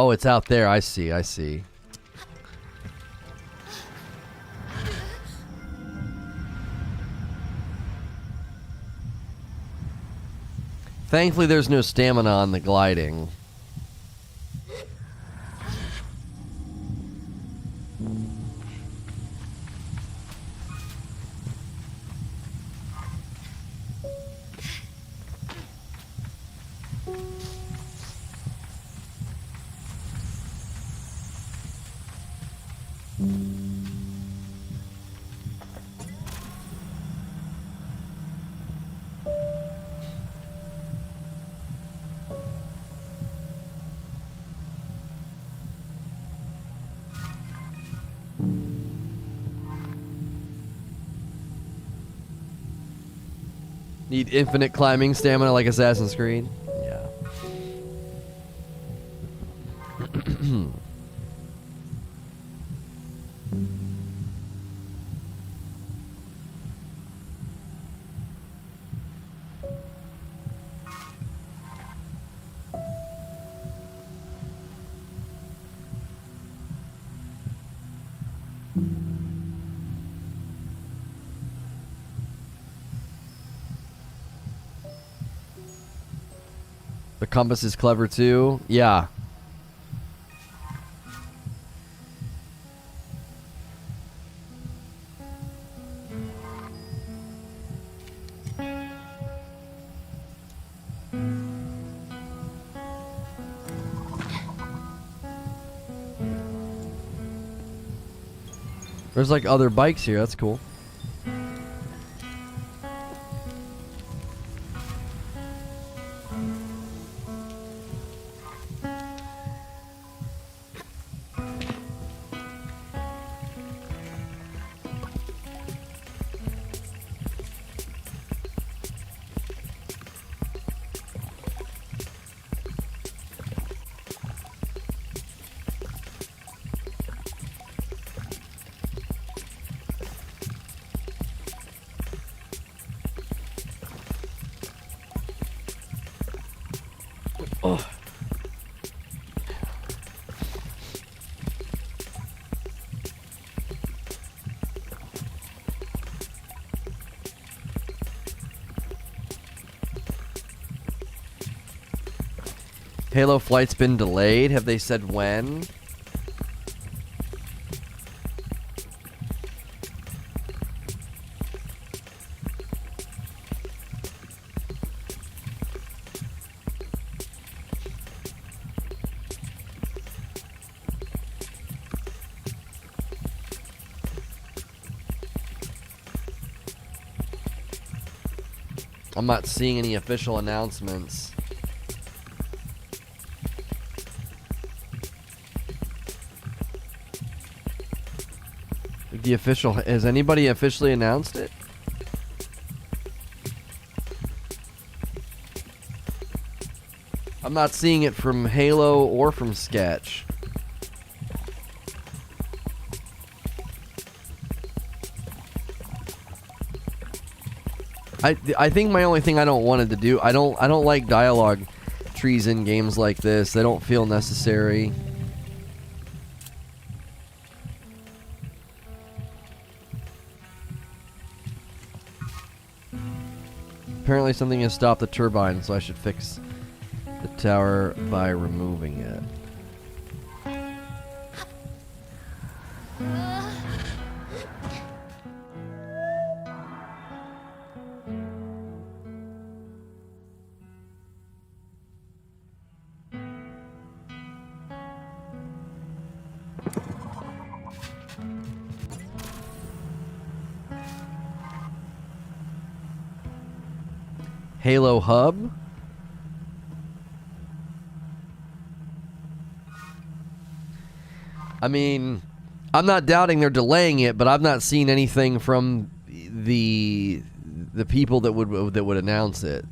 Oh, it's out there. I see. I see. Thankfully, there's no stamina on the gliding. Need infinite climbing stamina like Assassin's Creed? Yeah. The compass is clever too. Yeah. There's like other bikes here. That's cool. Oh. Halo flight's been delayed. Have they said when? I'm not seeing any official announcements. The official, has anybody officially announced it? I'm not seeing it from Halo or from Sketch. I think my only thing I don't wanted to do, I don't like dialogue trees in games like this. They don't feel necessary. Apparently something has stopped the turbine, so I should fix the tower by removing it. Halo Hub? I mean, I'm not doubting they're delaying it, but I've not seen anything from the people that would announce it.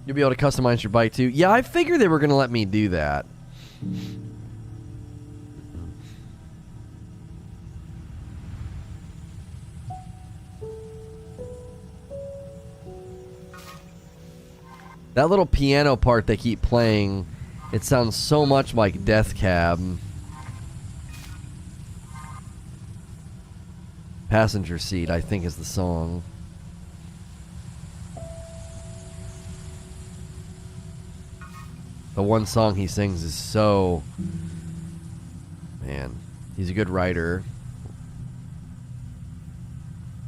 You'll be able to customize your bike too. Yeah, I figured they were going to let me do that. That little piano part they keep playing, it sounds so much like Death Cab. Passenger Seat, I think, is the song. The one song he sings is so... Man, he's a good writer.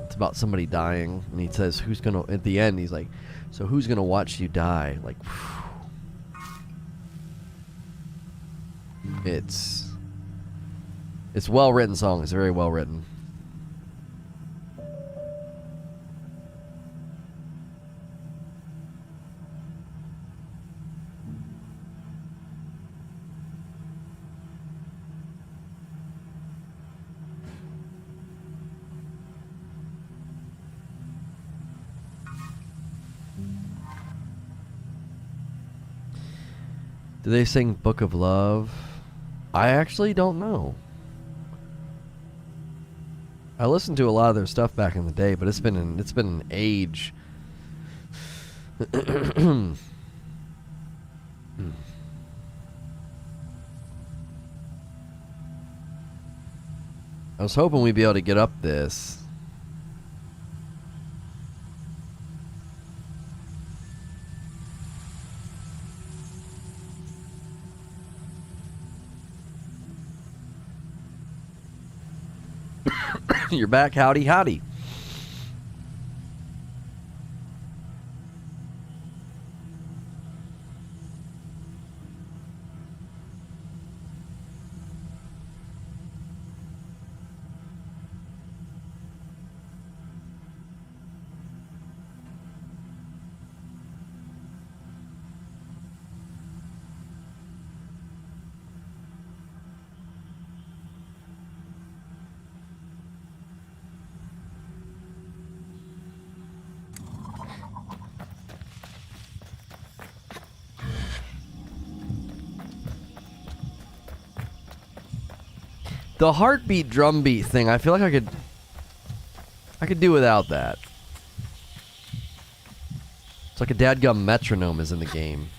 It's about somebody dying, and he says, who's gonna... At the end, he's like, so who's gonna watch you die? Like, whew. It's well-written song. It's very well-written. Do they sing Book of Love? I actually don't know. I listened to a lot of their stuff back in the day, but it's been an age. I was hoping we'd be able to get up this. You're back, howdy, howdy. The heartbeat drum beat thing, I feel like I could do without that. It's like a dadgum metronome is in the game.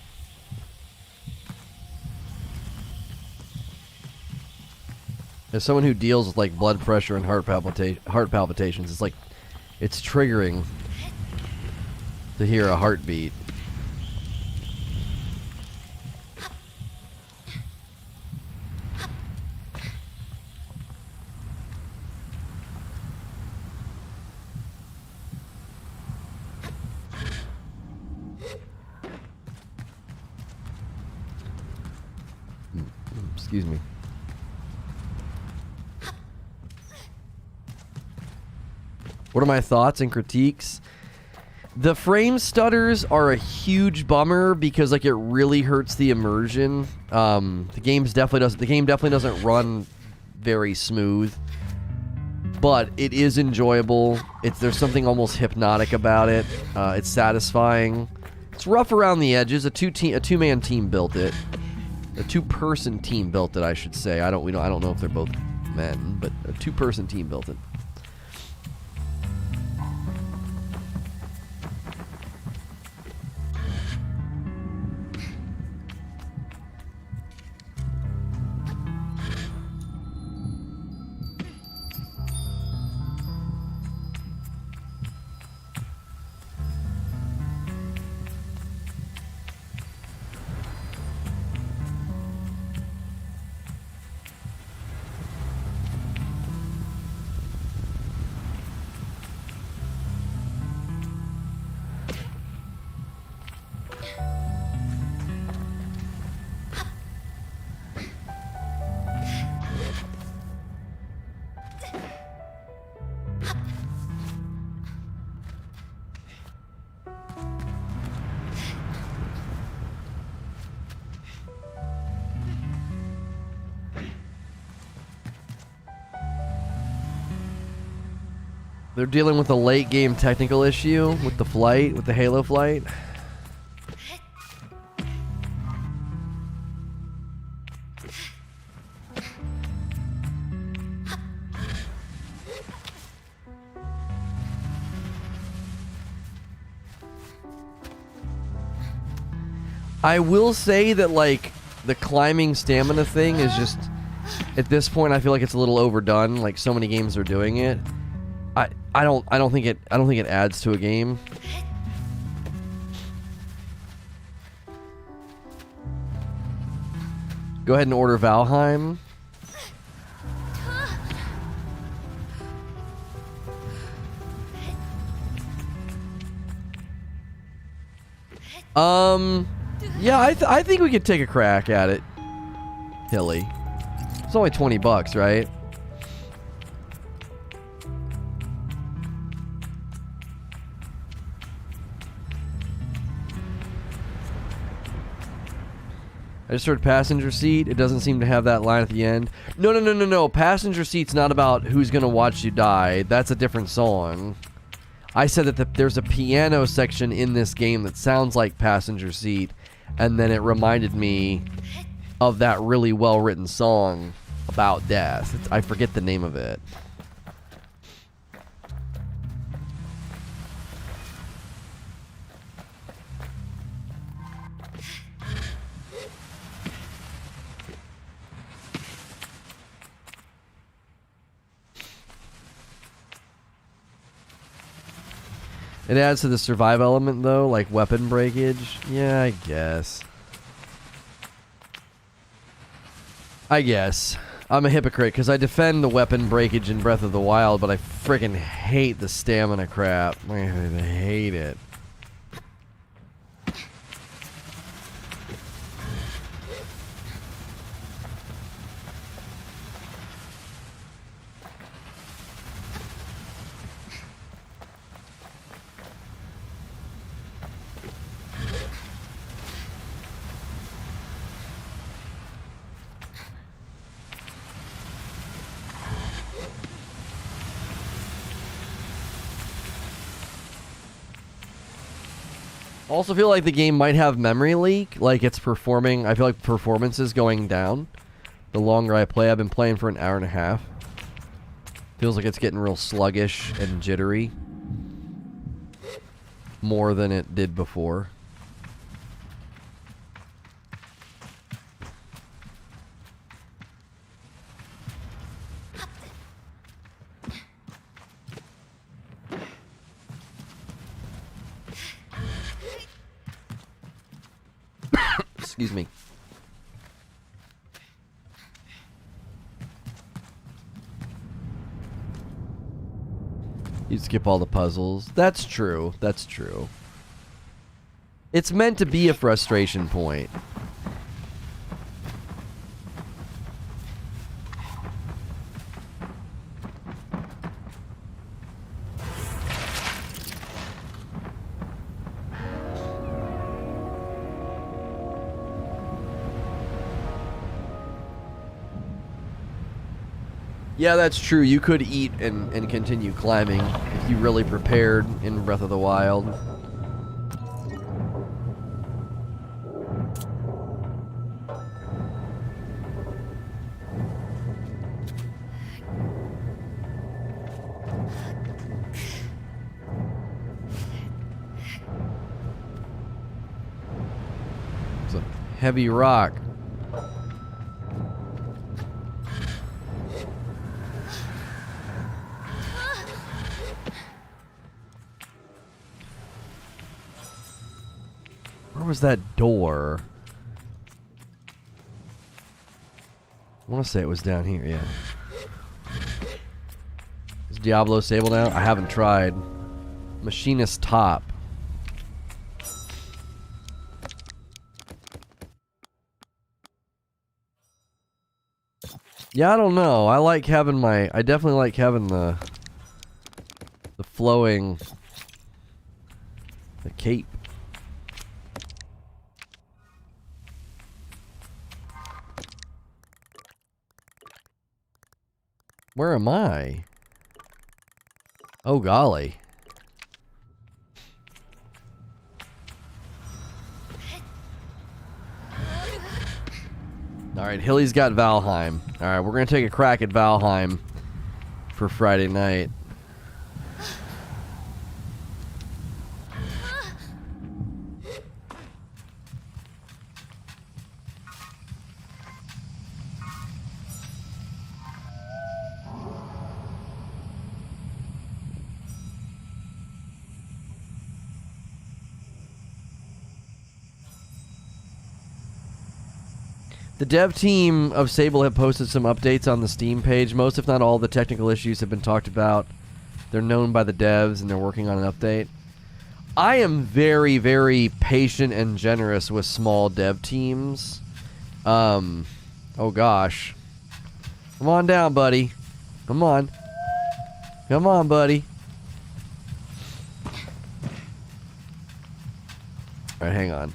As someone who deals with like blood pressure and heart palpitations, it's like it's triggering to hear a heartbeat. Excuse me. What are my thoughts and critiques? The frame stutters are a huge bummer because like it really hurts the immersion. The game definitely doesn't run very smooth, but it is enjoyable. There's something almost hypnotic about it. It's satisfying. It's rough around the edges. A two-man team built it. A two-person team built it, I should say. I don't know if they're both men, but a two-person team built it. They're dealing with a late game technical issue with the flight, with the Halo flight. I will say that, like, the climbing stamina thing is just, at this point, I feel like it's a little overdone. Like, so many games are doing it. I don't think it adds to a game. Go ahead and order Valheim. Yeah, I think we could take a crack at it, Hilly. It's only $20, right? I just heard passenger seat. It doesn't seem to have that line at the end. No. Passenger seat's not about who's gonna watch you die. That's a different song. I said that there's a piano section in this game that sounds like passenger seat, and then it reminded me of that really well-written song about death. I forget the name of it. It adds to the survive element, though, like weapon breakage. Yeah, I guess. I'm a hypocrite, because I defend the weapon breakage in Breath of the Wild, but I freaking hate the stamina crap. I hate it. Also feel like the game might have memory leak, like it's performing. I feel like performance is going down the longer I play. I've been playing for an hour and a half. Feels like it's getting real sluggish and jittery more than it did before. Excuse me. You skip all the puzzles. That's true. That's true. It's meant to be a frustration point. Yeah, that's true. You could eat and continue climbing if you really prepared in Breath of the Wild. It's a heavy rock. Where was that door? I want to say it was down here, yeah. Is Diablo Sable now? I haven't tried. Machinist Top. Yeah, I don't know. I like having I definitely like having the flowing, the cape. Where am I? Oh, golly. Alright, Hilly's got Valheim. Alright, we're going to take a crack at Valheim for Friday night. The dev team of Sable have posted some updates on the Steam page. Most, if not all, the technical issues have been talked about. They're known by the devs, and they're working on an update. I am very, very patient and generous with small dev teams. Oh gosh. Come on down, buddy. Come on. Come on, buddy. Alright, hang on.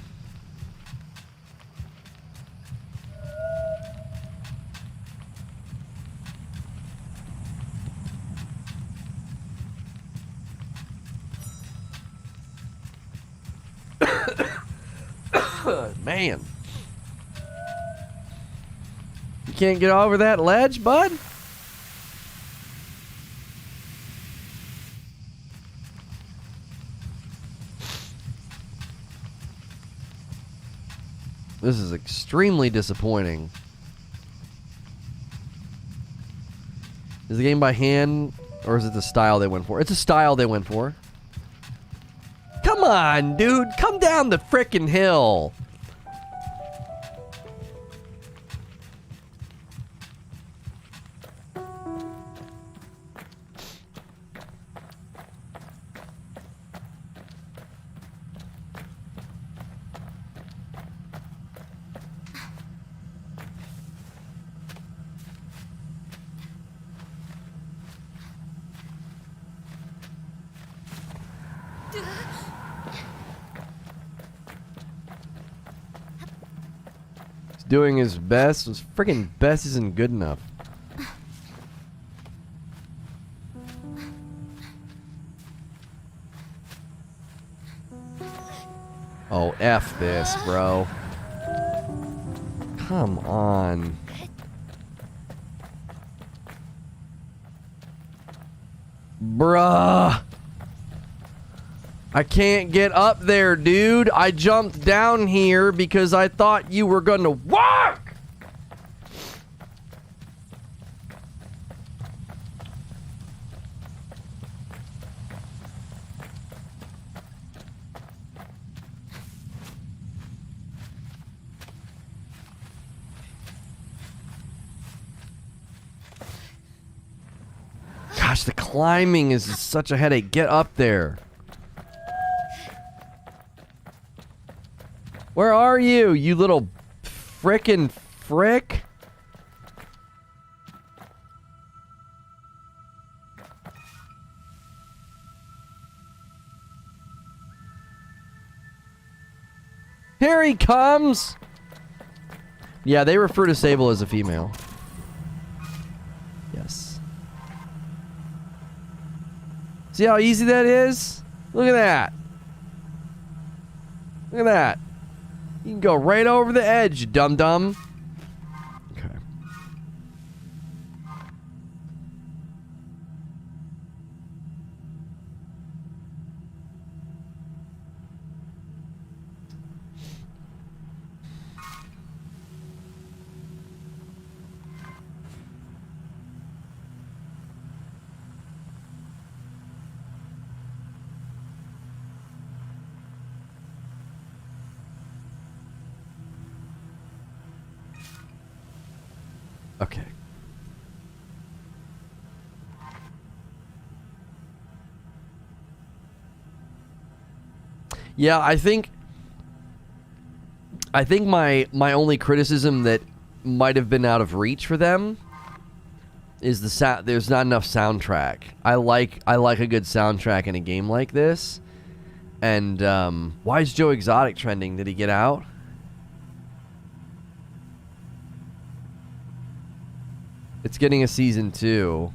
Man. You can't get over that ledge, bud? This is extremely disappointing. Is the game by hand, or is it the style they went for? It's a style they went for. Come on, dude. Come down the frickin' hill. Doing his best. His freaking best isn't good enough. Oh, F this, bro. Come on. Bruh. I can't get up there, dude. I jumped down here because I thought you were gonna work! Gosh, the climbing is such a headache. Get up there. Where are you, you little frickin' frick? Here he comes! Yeah, they refer to Sable as a female. Yes. See how easy that is? Look at that. Look at that. You can go right over the edge, you dum-dum. Okay. Okay. Yeah, I think my only criticism that might have been out of reach for them is the sound. There's not enough soundtrack. I like a good soundtrack in a game like this. And why is Joe Exotic trending? Did he get out? It's getting a season 2.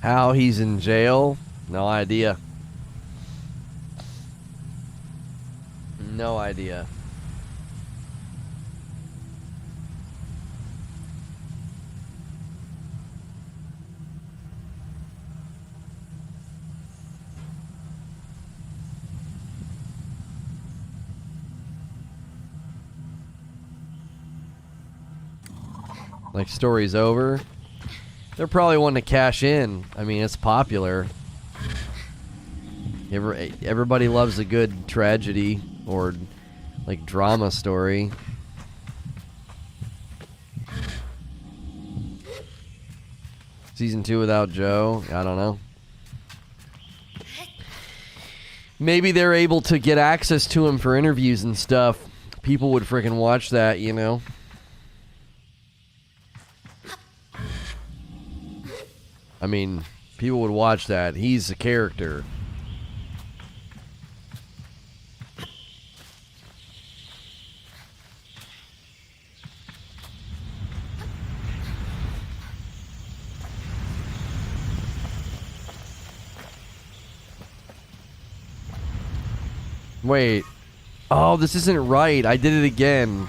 How he's in jail? No idea. No idea. Like, story's over. They're probably wanting to cash in. I mean, it's popular. Everybody loves a good tragedy or, like, drama story. Season 2 without Joe? I don't know. Maybe they're able to get access to him for interviews and stuff. People would freaking watch that, you know? I mean, people would watch that. He's a character. Wait. Oh, this isn't right. I did it again.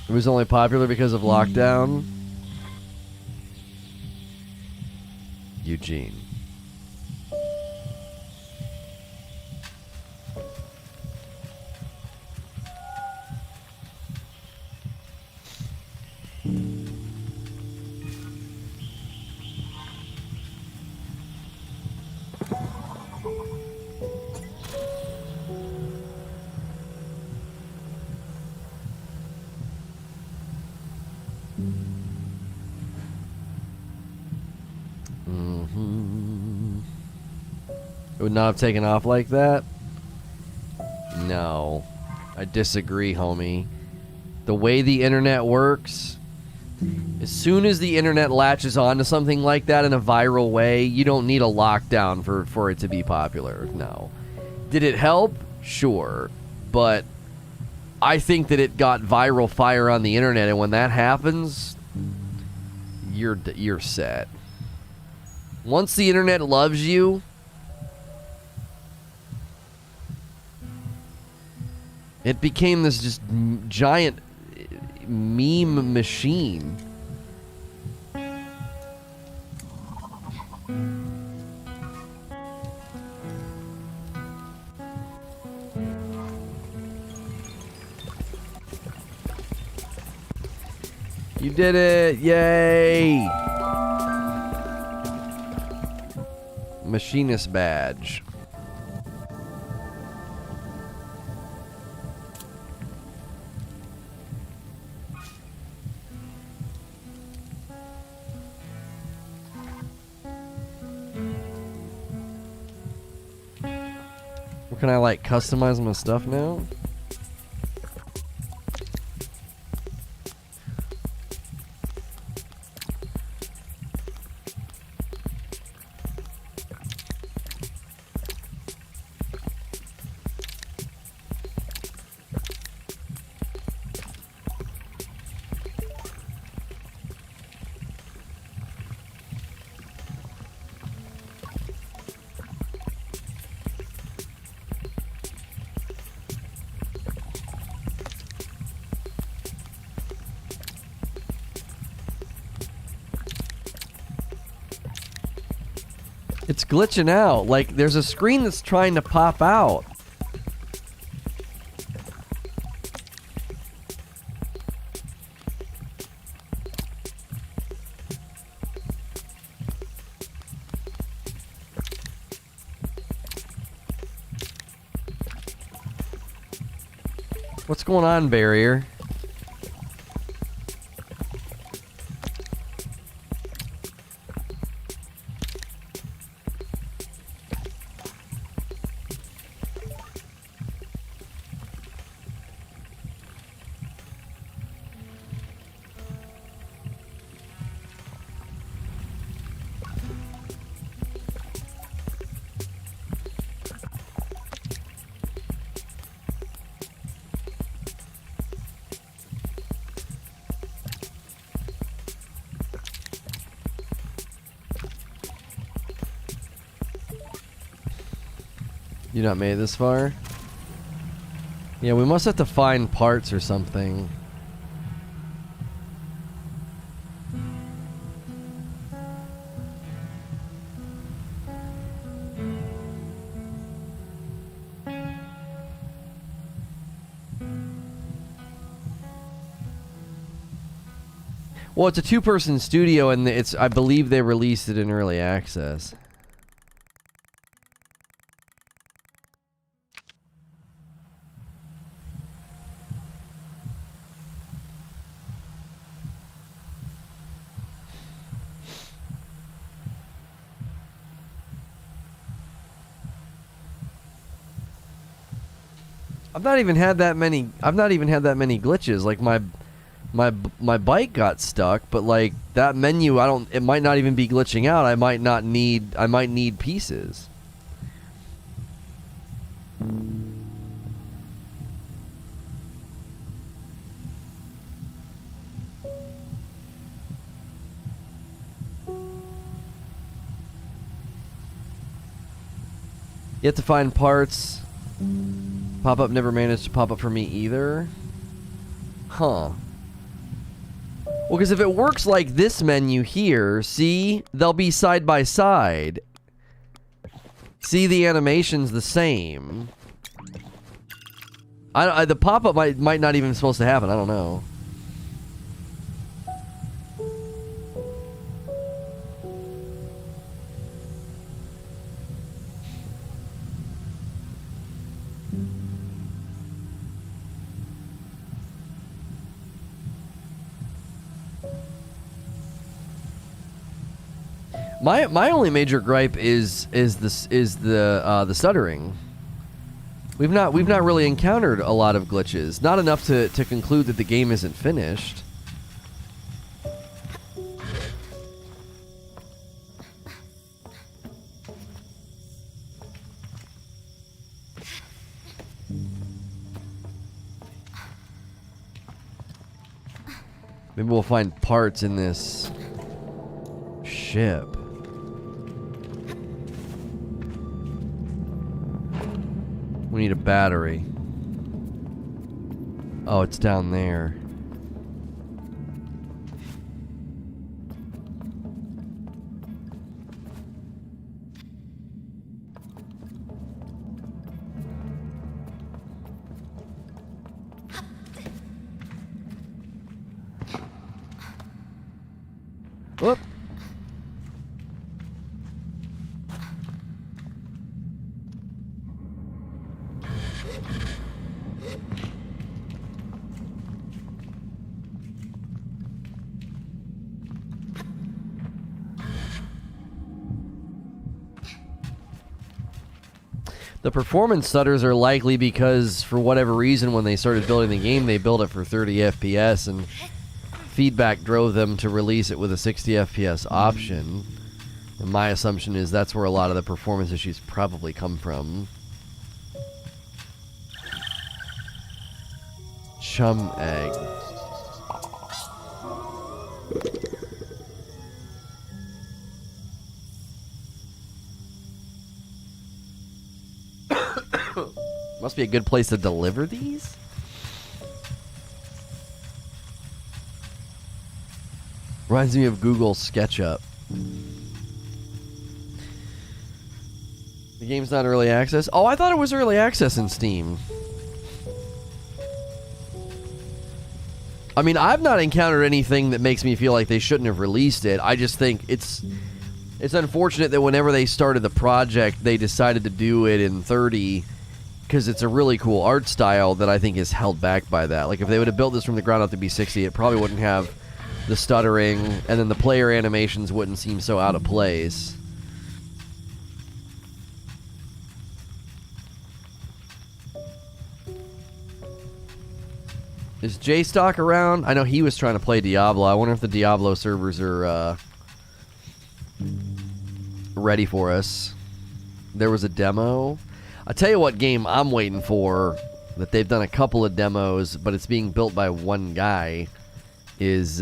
It was only popular because of lockdown. Eugene. It would not have taken off like that? No. I disagree, homie. The way the internet works, as soon as the internet latches onto something like that in a viral way, you don't need a lockdown for it to be popular. No. Did it help? Sure. But I think that it got viral fire on the internet, and when that happens, you're set. Once the internet loves you, it became this just giant meme machine. You did it! Yay! Machinist badge. Can I, like, customize my stuff now? It's glitching out. Like, there's a screen that's trying to pop out. What's going on, Barrier? You not made it this far? Yeah, we must have to find parts or something. Well, it's a two-person studio, and I believe they released it in early access. I've not even had that many glitches. Like my bike got stuck, but like that menu, it might not even be glitching out. I might need pieces. You have to find parts. Pop-up never managed to pop up for me either. Huh. Well, because if it works like this menu here, see? They'll be side by side. See, the animation's the same. The pop-up might not even supposed to happen. I don't know. My only major gripe is the stuttering. We've not really encountered a lot of glitches. Not enough to conclude that the game isn't finished. Maybe we'll find parts in this ship. We need a battery. Oh, it's down there. Whoop. The performance stutters are likely because, for whatever reason, when they started building the game, they built it for 30 FPS, and feedback drove them to release it with a 60 FPS option. And my assumption is that's where a lot of the performance issues probably come from. Chum egg. Must be a good place to deliver these? Reminds me of Google SketchUp. The game's not early access? Oh, I thought it was early access in Steam. I mean, I've not encountered anything that makes me feel like they shouldn't have released it. I just think it's unfortunate that whenever they started the project, they decided to do it in 30, because it's a really cool art style that I think is held back by that. Like, if they would have built this from the ground up to be 60, it probably wouldn't have the stuttering, and then the player animations wouldn't seem so out of place. Is J-Stock around? I know he was trying to play Diablo. I wonder if the Diablo servers are ready for us. There was a demo. I'll tell you what game I'm waiting for, that they've done a couple of demos, but it's being built by one guy, is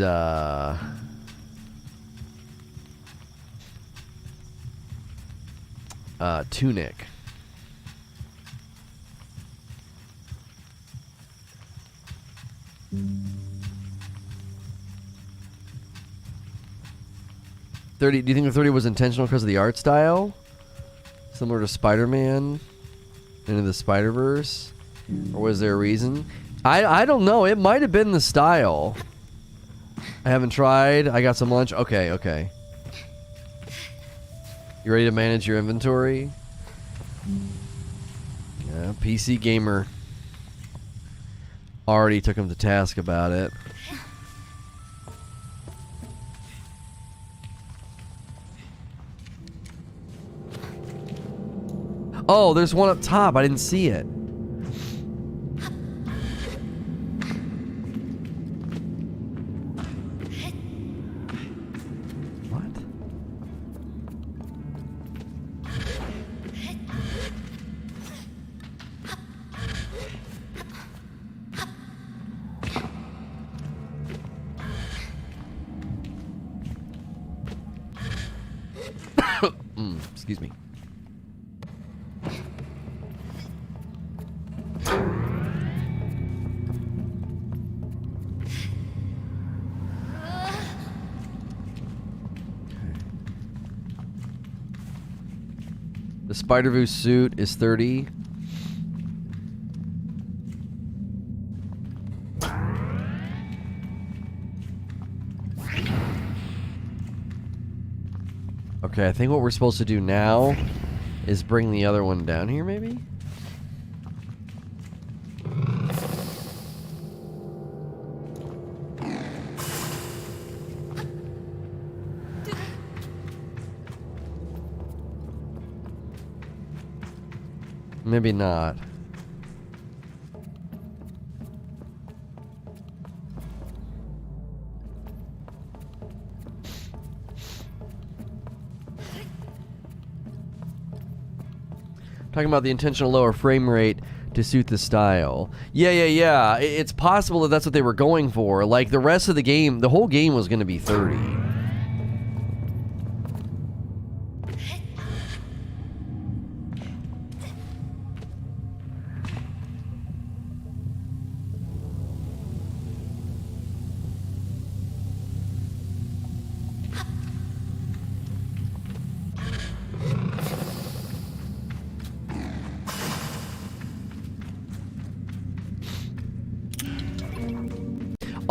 Tunic. Do you think the 30 was intentional because of the art style? Similar to Spider-Man? Into the Spider-Verse? Or was there a reason? I don't know. It might have been the style. I haven't tried. I got some lunch. Okay, okay. You ready to manage your inventory? Yeah, PC gamer. Already took him to task about it. Oh, there's one up top. I didn't see it. What? Excuse me. The Spider-Verse suit is 30. Okay, I think what we're supposed to do now is bring the other one down here, maybe? Maybe not. Talking about the intentional lower frame rate to suit the style. Yeah. It's possible that that's what they were going for. Like, the rest of the game, the whole game was going to be 30.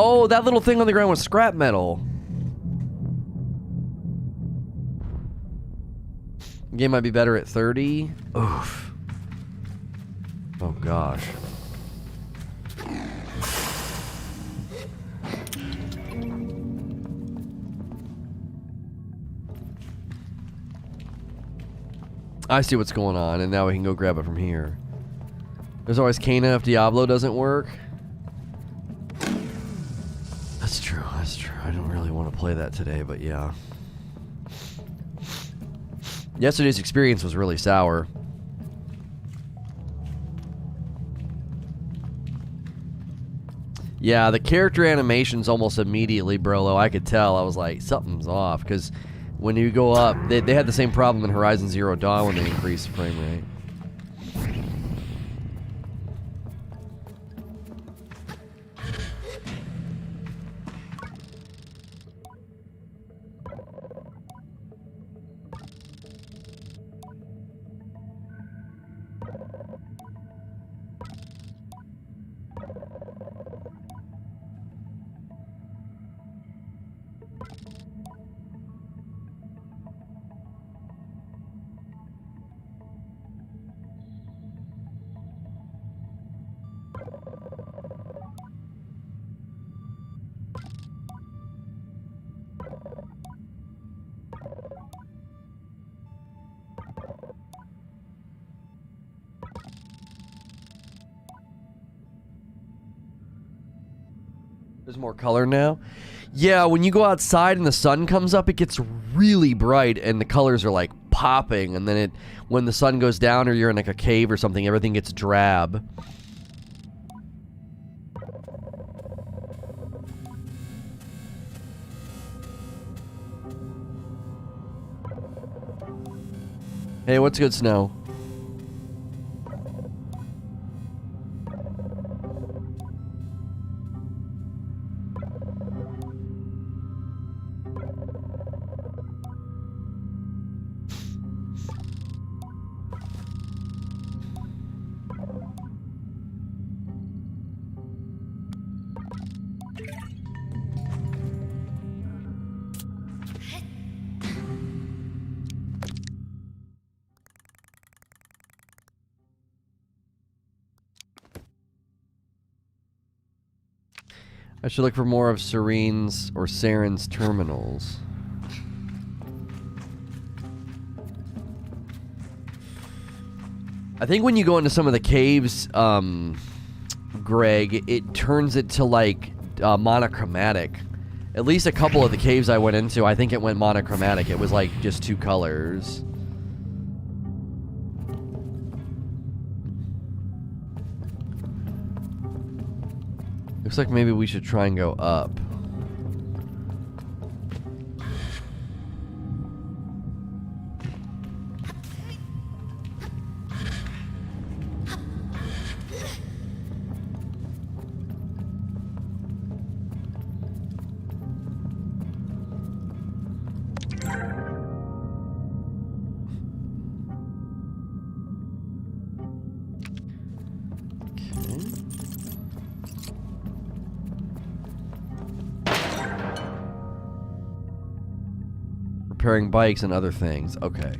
Oh, that little thing on the ground was scrap metal. The game might be better at 30. Oof. Oh, gosh. I see what's going on, and now we can go grab it from here. There's always Kana if Diablo doesn't work. That's true. I don't really want to play that today, but yeah. Yesterday's experience was really sour. Yeah, the character animations almost immediately, Brolo, I could tell. I was like, something's off, because when you go up, they had the same problem in Horizon Zero Dawn when they increased the frame rate. There's more color now. Yeah, when you go outside and the sun comes up, it gets really bright and the colors are like popping, and then when the sun goes down or you're in like a cave or something, everything gets drab. Hey, what's good, Snow? I should look for more of Serene's or Saren's terminals. I think when you go into some of the caves, Greg, it turns it to like monochromatic. At least a couple of the caves I went into, I think it went monochromatic. It was like just 2 colors. Looks like maybe we should try and go up. Repairing bikes and other things. Okay.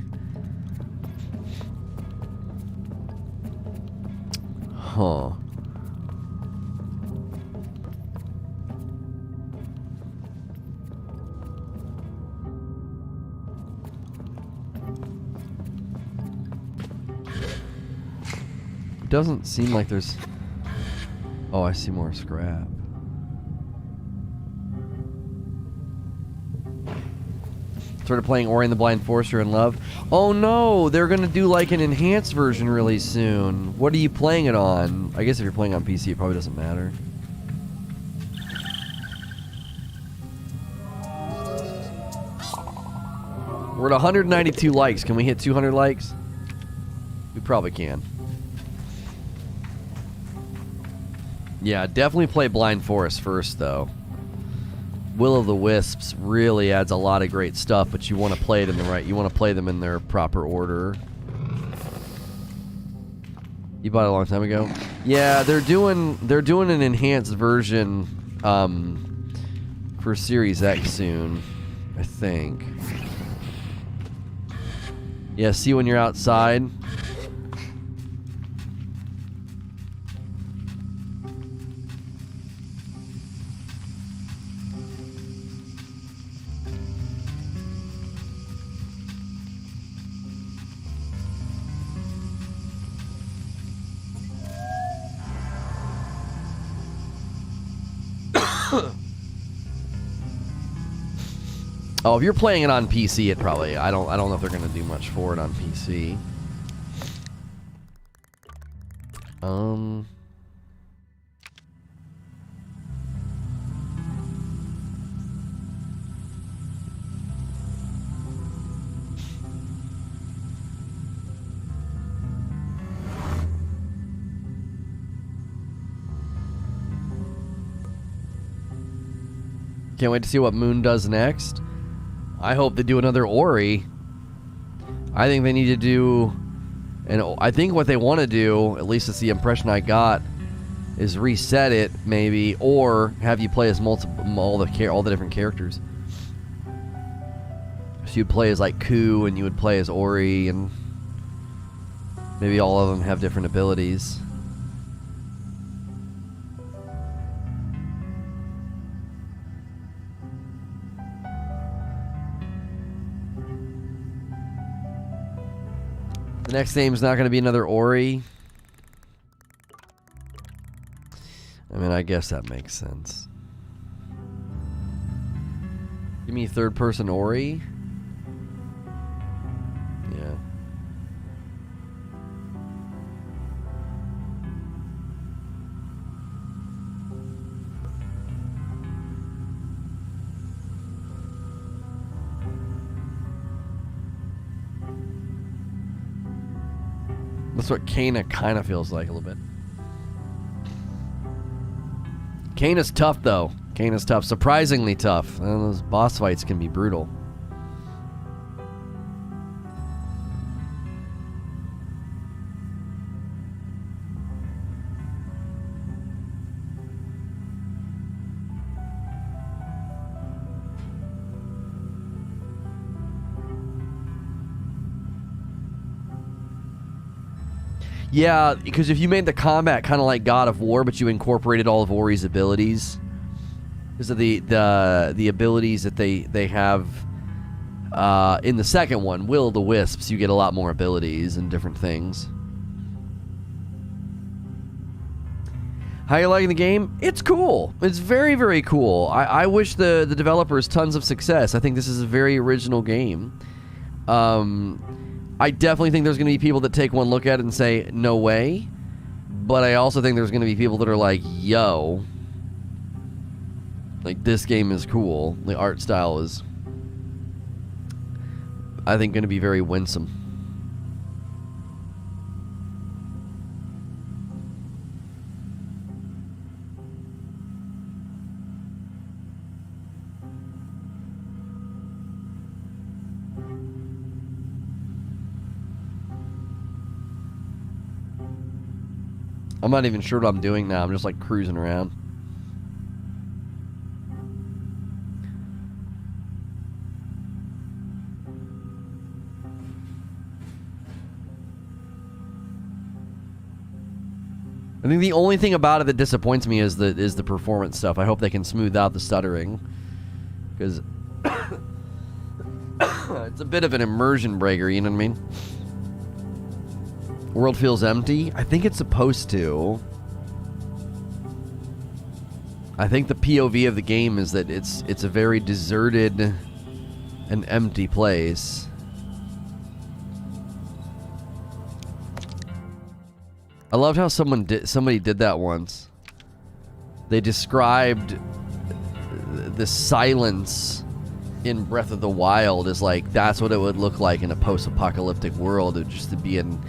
Huh. Doesn't seem like there's... Oh, I see more scrap. Started playing Ori and the Blind Forest. You're in love. Oh no, they're gonna do like an enhanced version really soon. What are you playing it on? I guess if you're playing on PC, it probably doesn't matter. We're at 192 likes. Can we hit 200 likes? We probably can. Yeah, definitely play Blind Forest first, though. Will-o'-the-Wisps really adds a lot of great stuff, but you want to play it in the right... You want to play them in their proper order. You bought it a long time ago? Yeah, they're doing an enhanced version for Series X soon, I think. Yeah, see when you're outside? Oh, if you're playing it on PC, it probably... I don't know if they're going to do much for it on PC. Can't wait to see what Moon does next. I hope they do another Ori. I think they need to do... And I think what they want to do, at least it's the impression I got, is reset it, maybe, or have you play as all the different characters. So you'd play as, like, Ku, and you would play as Ori, and maybe all of them have different abilities. The next name's not going to be another Ori. I mean, I guess that makes sense. Give me third-person Ori. Yeah. That's what Kana kind of feels like a little bit. Kana's tough, though. Kana's tough. Surprisingly tough. And those boss fights can be brutal. Yeah, because if you made the combat kind of like God of War, but you incorporated all of Ori's abilities, because of the abilities that they have in the second one, Will of the Wisps. You get a lot more abilities and different things. How you liking the game? It's cool. It's very, very cool. I wish the developers tons of success. I think this is a very original game. I definitely think there's going to be people that take one look at it and say, no way. But I also think there's going to be people that are like, yo, like, this game is cool. The art style is, I think, going to be very winsome. I'm not even sure what I'm doing now. I'm just like cruising around. I think the only thing about it that disappoints me is the performance stuff. I hope they can smooth out the stuttering, because it's a bit of an immersion breaker, you know what I mean? World feels empty? I think it's supposed to. I think the POV of the game is that it's a very deserted and empty place. I loved how somebody did that once. They described the silence in Breath of the Wild as like, that's what it would look like in a post-apocalyptic world. It would just to be an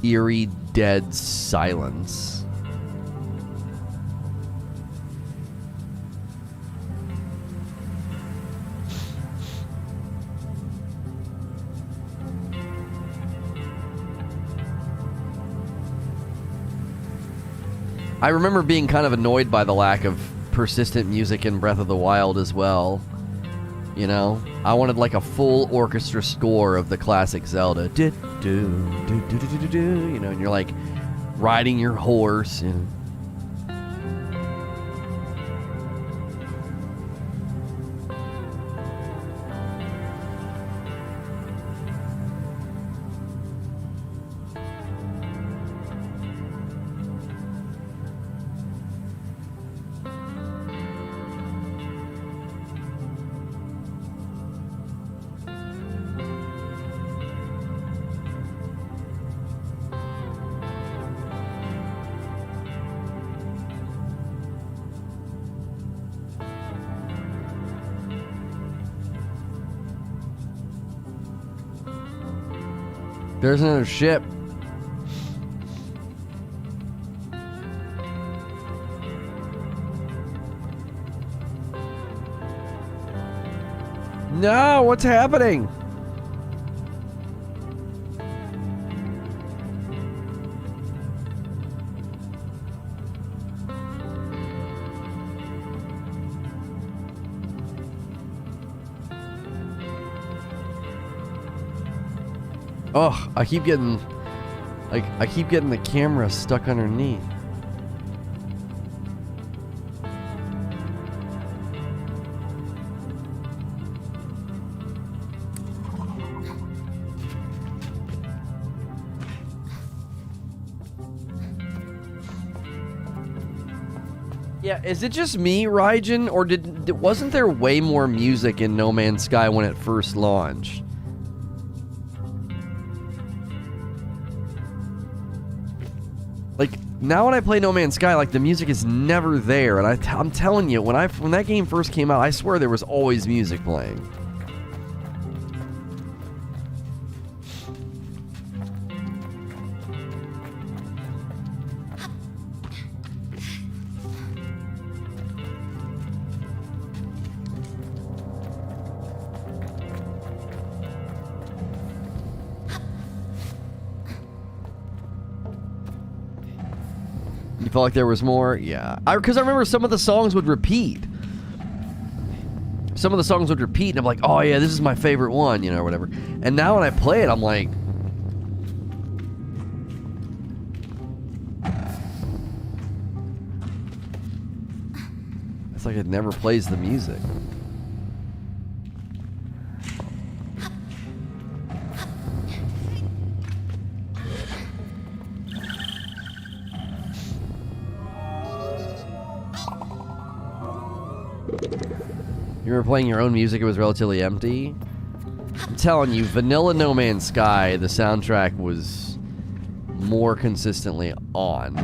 eerie, dead silence. I remember being kind of annoyed by the lack of persistent music in Breath of the Wild as well. You know, I wanted like a full orchestra score of the classic Zelda. You know, and you're like riding your horse. You know. There's another ship. No, what's happening? Oh, I keep getting the camera stuck underneath. Yeah, is it just me, Raijin, or wasn't there way more music in No Man's Sky when it first launched? Like, now when I play No Man's Sky, like, the music is never there. And I'm telling you, when that game first came out, I swear there was always music playing. You felt like there was more? Yeah. Because I remember some of the songs would repeat. Some of the songs would repeat, and I'm like, oh yeah, this is my favorite one, you know, or whatever. And now when I play it, I'm like... It's like it never plays the music. You were playing your own music, it was relatively empty. I'm telling you, Vanilla No Man's Sky, the soundtrack was more consistently on.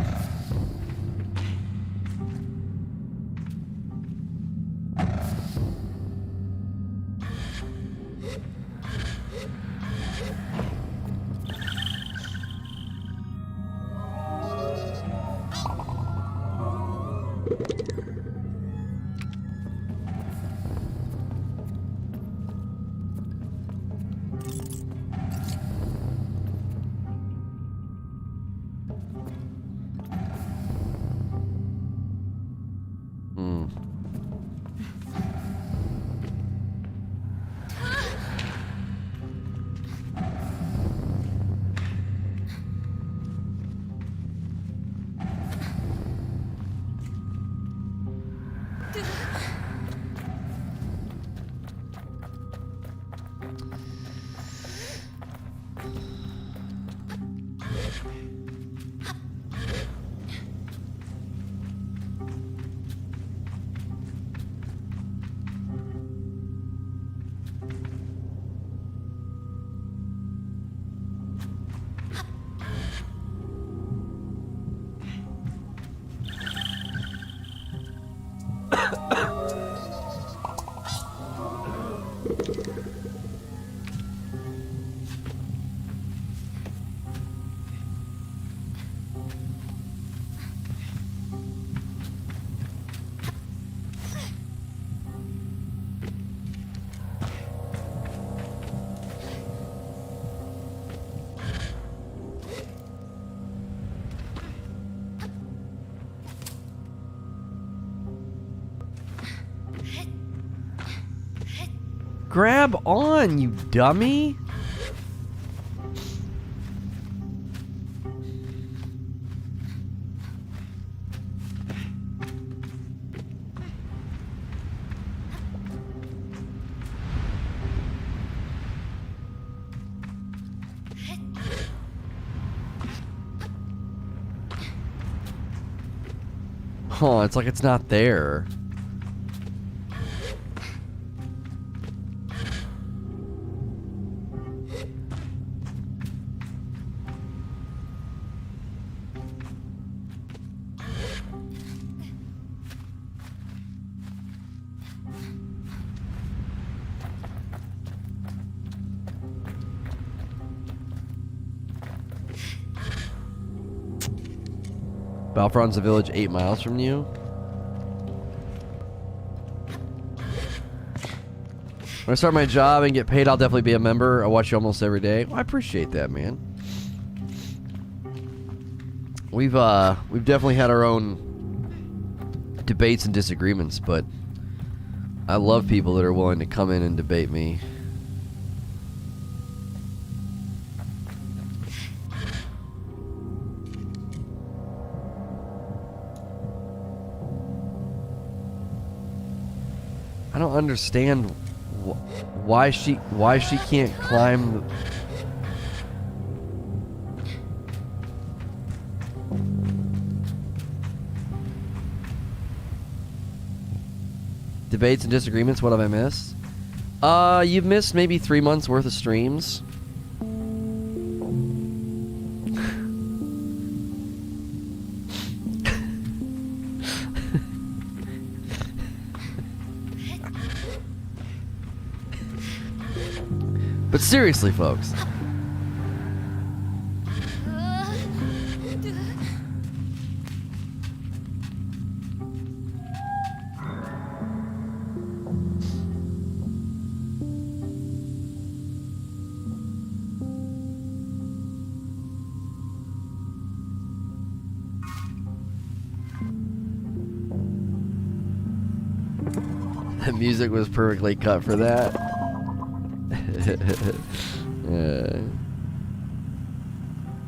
Grab on, you dummy! Oh, it's like it's not there. Balfron's a village 8 miles from you. When I start my job and get paid, I'll definitely be a member. I watch you almost every day. Well, I appreciate that, man. We've definitely had our own debates and disagreements, but I love people that are willing to come in and debate me. I don't understand why she can't climb. Debates and disagreements. What have I missed? You've missed maybe 3 months worth of streams. But seriously, folks. The music was perfectly cut for that.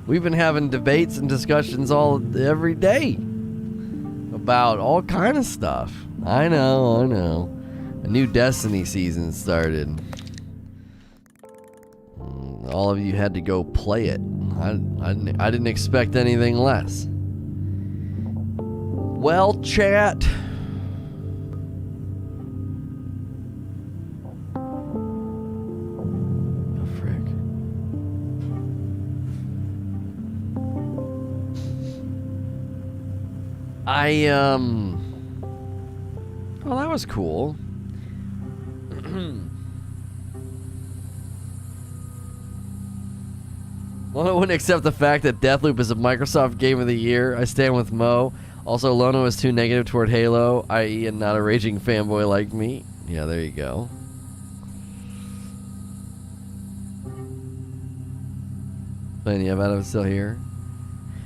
We've been having debates and discussions every day about all kind of stuff. I know, I know. A new Destiny season started. All of you had to go play it. I didn't expect anything less. Well, chat. Oh, frick. Well, that was cool. Lono wouldn't accept the fact that Deathloop is a Microsoft Game of the Year. I stand with Mo. Also, Lono is too negative toward Halo, i.e. and not a raging fanboy like me. Yeah, there you go. But yeah, I'm still here.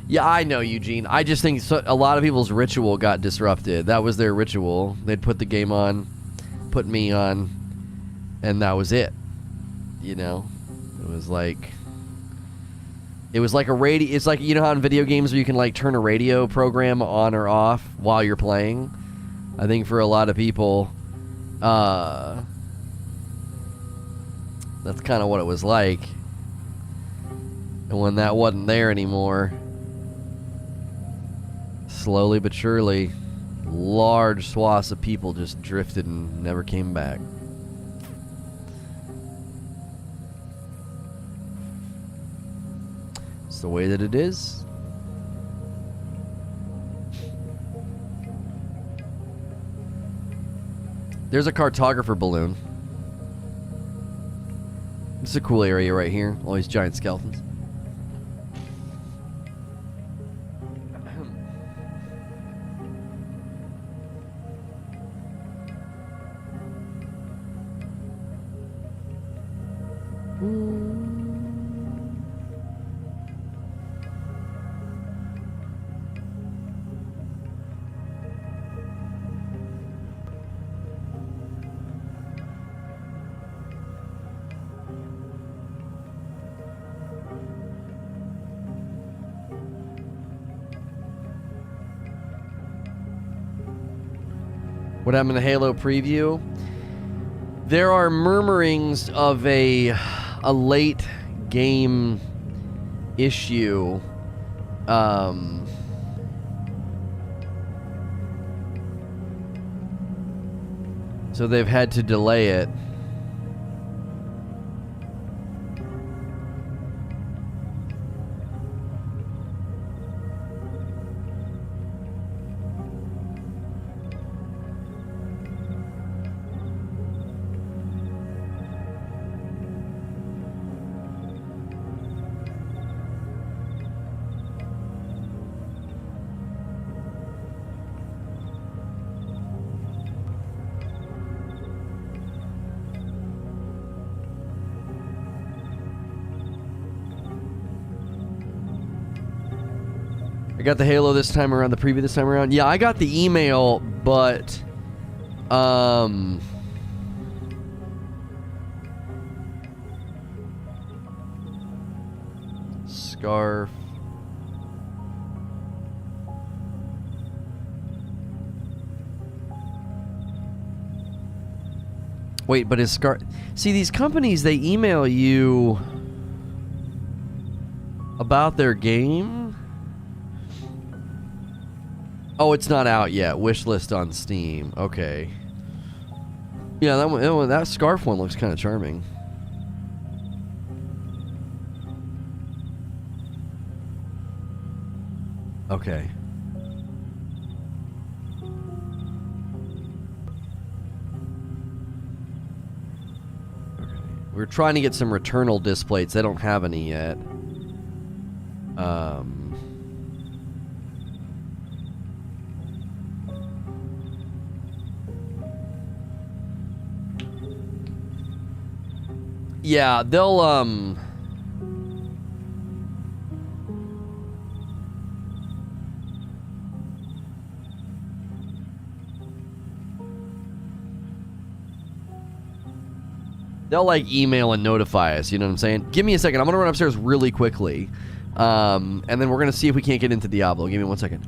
Yeah, I know, Eugene. I just think a lot of people's ritual got disrupted. That was their ritual. They'd put the game on, put me on, and that was it. You know? It was like a radio. It's like, you know how in video games where you can like turn a radio program on or off while you're playing? I think for a lot of people, that's kind of what it was like. And when that wasn't there anymore, slowly but surely, large swaths of people just drifted and never came back. It's the way that it is. There's a cartographer balloon. This is a cool area right here. All these giant skeletons. What happened in the Halo preview? There are murmurings of a late game issue. So they've had to delay it. I got the Halo this time around, the preview this time around. Yeah, I got the email, but Scarf. Wait, but is Scarf... See, these companies, they email you about their game? Oh, it's not out yet. Wishlist on Steam. Okay. Yeah, that Scarf one looks kind of charming. Okay. We're trying to get some Returnal disc plates. They don't have any yet. Yeah, they'll like email and notify us, you know what I'm saying? Give me a second. I'm gonna run upstairs really quickly. And then we're gonna see if we can't get into Diablo. Give me 1 second.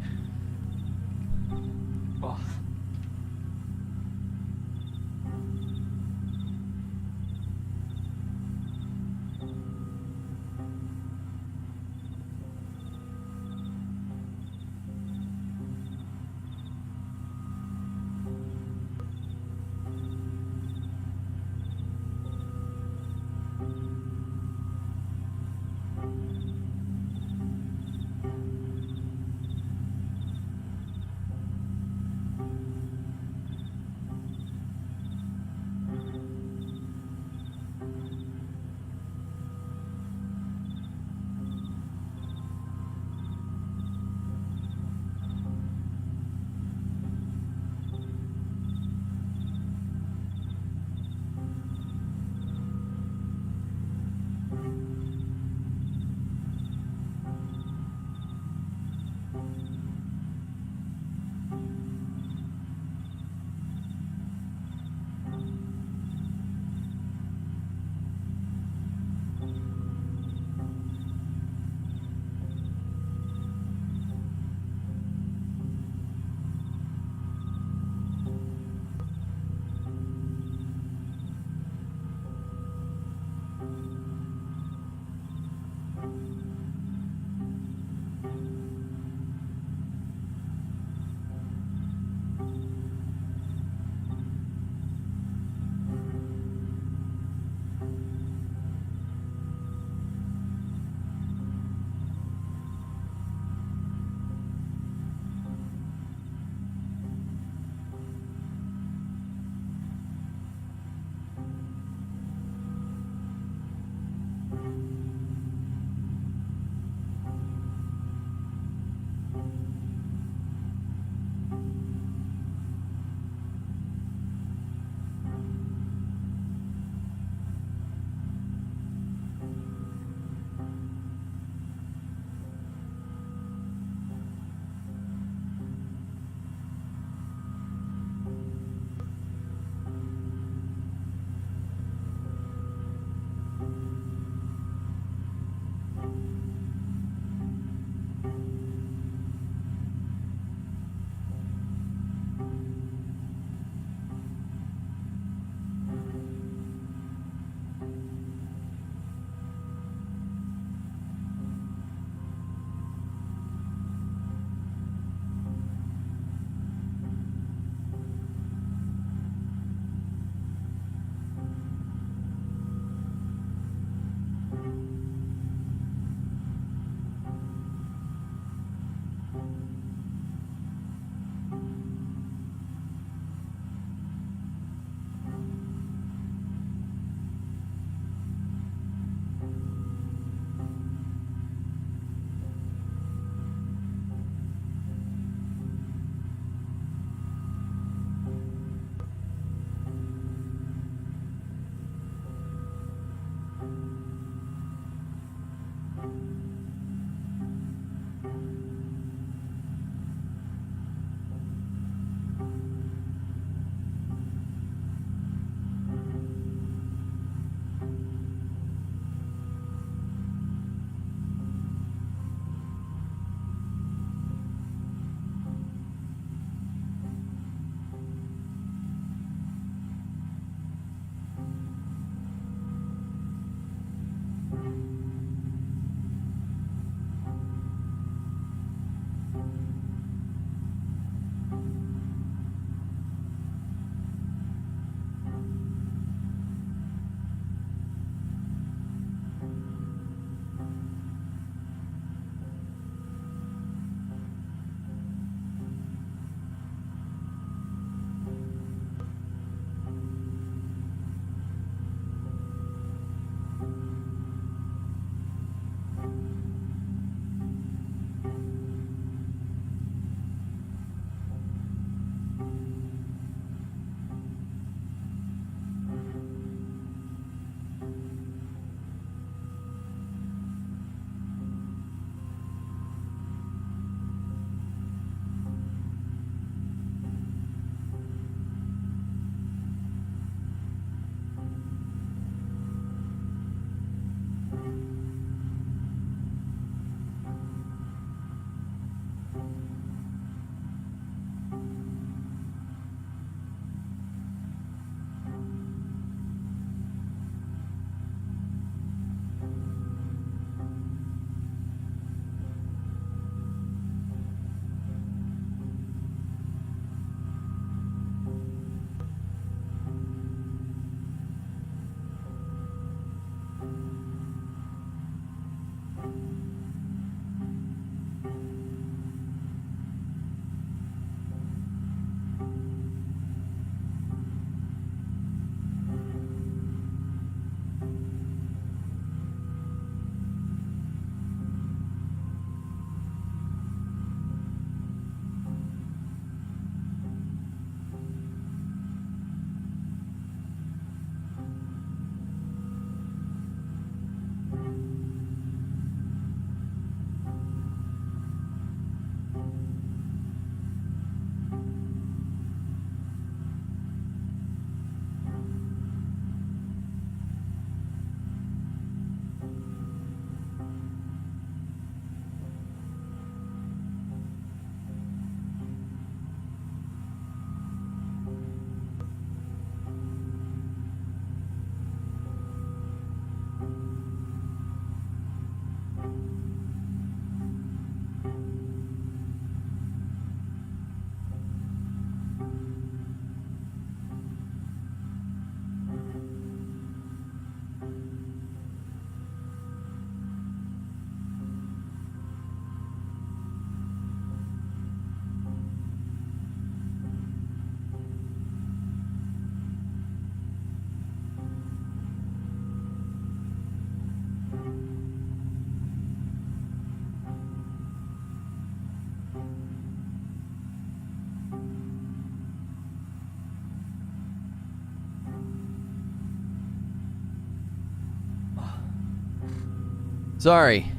Sorry.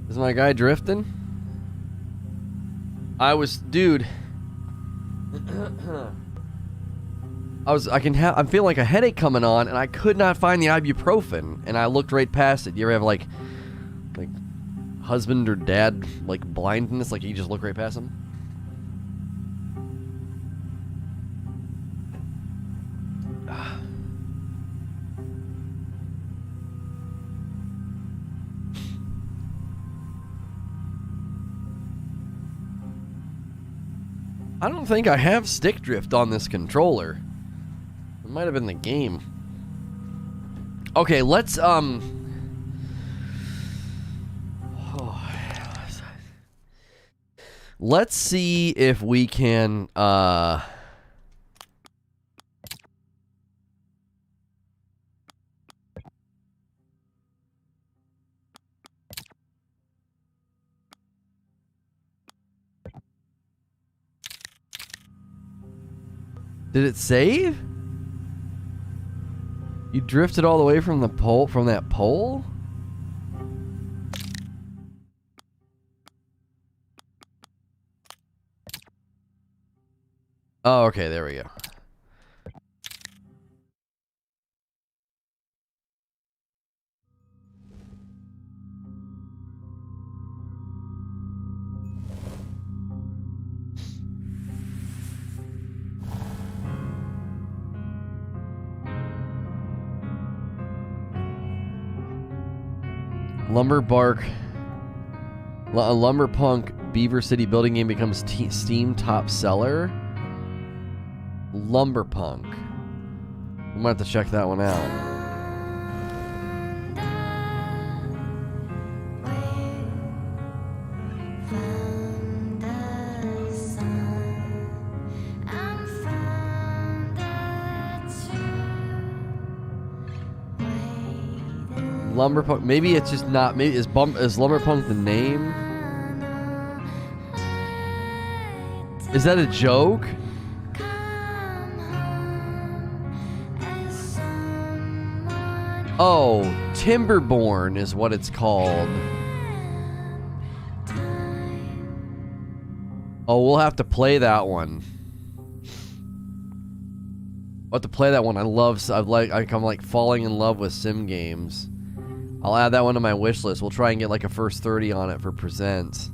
Is my guy drifting? Dude. I'm feeling like a headache coming on, and I could not find the ibuprofen, and I looked right past it. You ever have like husband or dad like blindness, like you just look right past them? I don't think I have stick drift on this controller. It might have been the game. Okay, let's let's see if we can did it save? You drifted all the way from the pole, from that pole? Oh, okay, there we go. A Lumberpunk Beaver City building game becomes Steam top seller. Lumberpunk. We might have to check that one out. Lumberpunk. Maybe it's just not. Maybe is Lumberpunk the name? Is that a joke? Oh, Timberborn is what it's called. Oh, we'll have to play that one. We'll have to play that one. I'm like falling in love with sim games. I'll add that one to my wish list. We'll try and get like a first 30 on it for presents.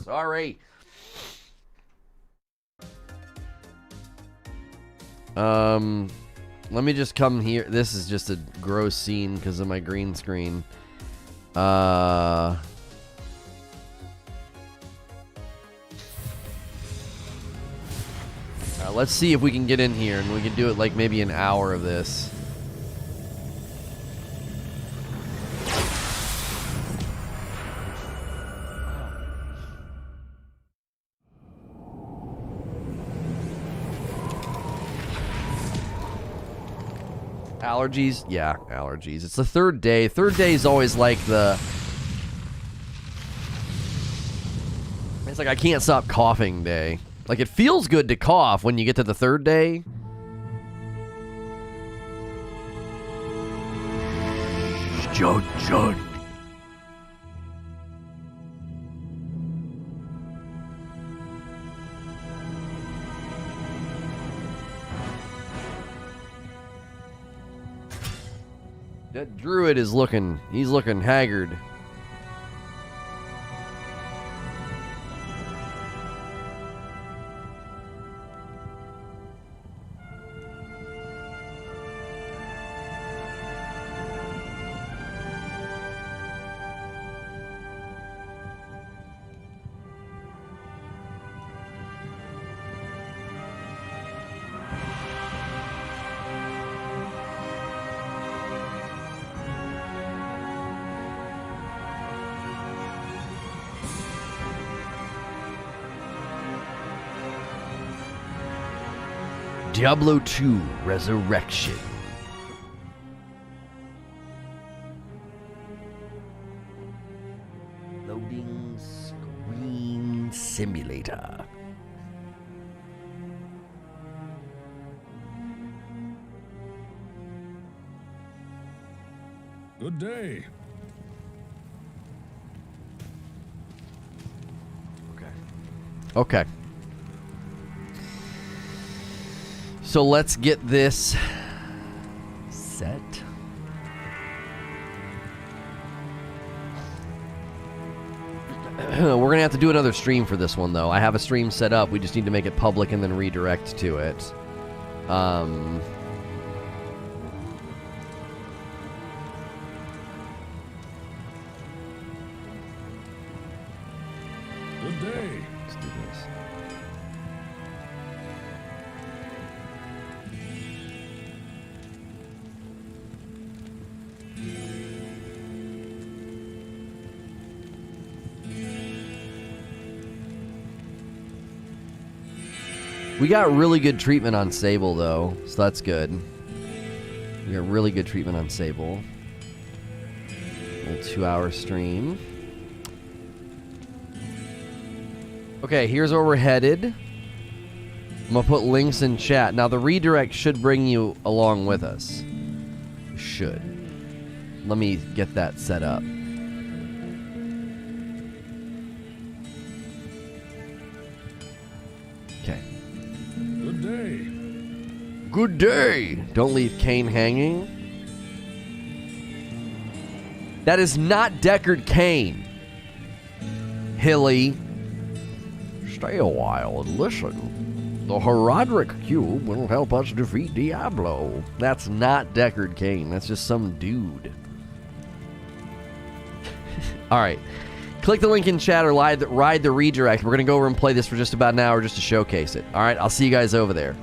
Sorry. Let me just come here. This is just a gross scene because of my green screen. Let's see if we can get in here and we can do it like maybe an hour of this. Allergies? Yeah, allergies. It's the third day. Third day is always like the... It's like I can't stop coughing day. Like, it feels good to cough when you get to the third day. Chug, chug. That druid is looking, he's looking haggard. Diablo 2 Resurrection. Loading screen simulator. Good day. Okay. So let's get this set. We're going to have to do another stream for this one, though. I have a stream set up. We just need to make it public and then redirect to it. Good day. Let's do this. We got really good treatment on Sable, though, so that's good. We got really good treatment on Sable. A little 2-hour stream. Okay, here's where we're headed. I'm gonna put links in chat. Now, the redirect should bring you along with us. It should. Let me get that set up. Okay. Good day. Good day! Don't leave Kane hanging. That is not Deckard Kane. Hilly. Stay a while and listen. The Herodric Cube will help us defeat Diablo. That's not Deckard Kane. That's just some dude. Alright. Click the link in chat or ride the redirect. We're going to go over and play this for just about an hour just to showcase it. Alright, I'll see you guys over there.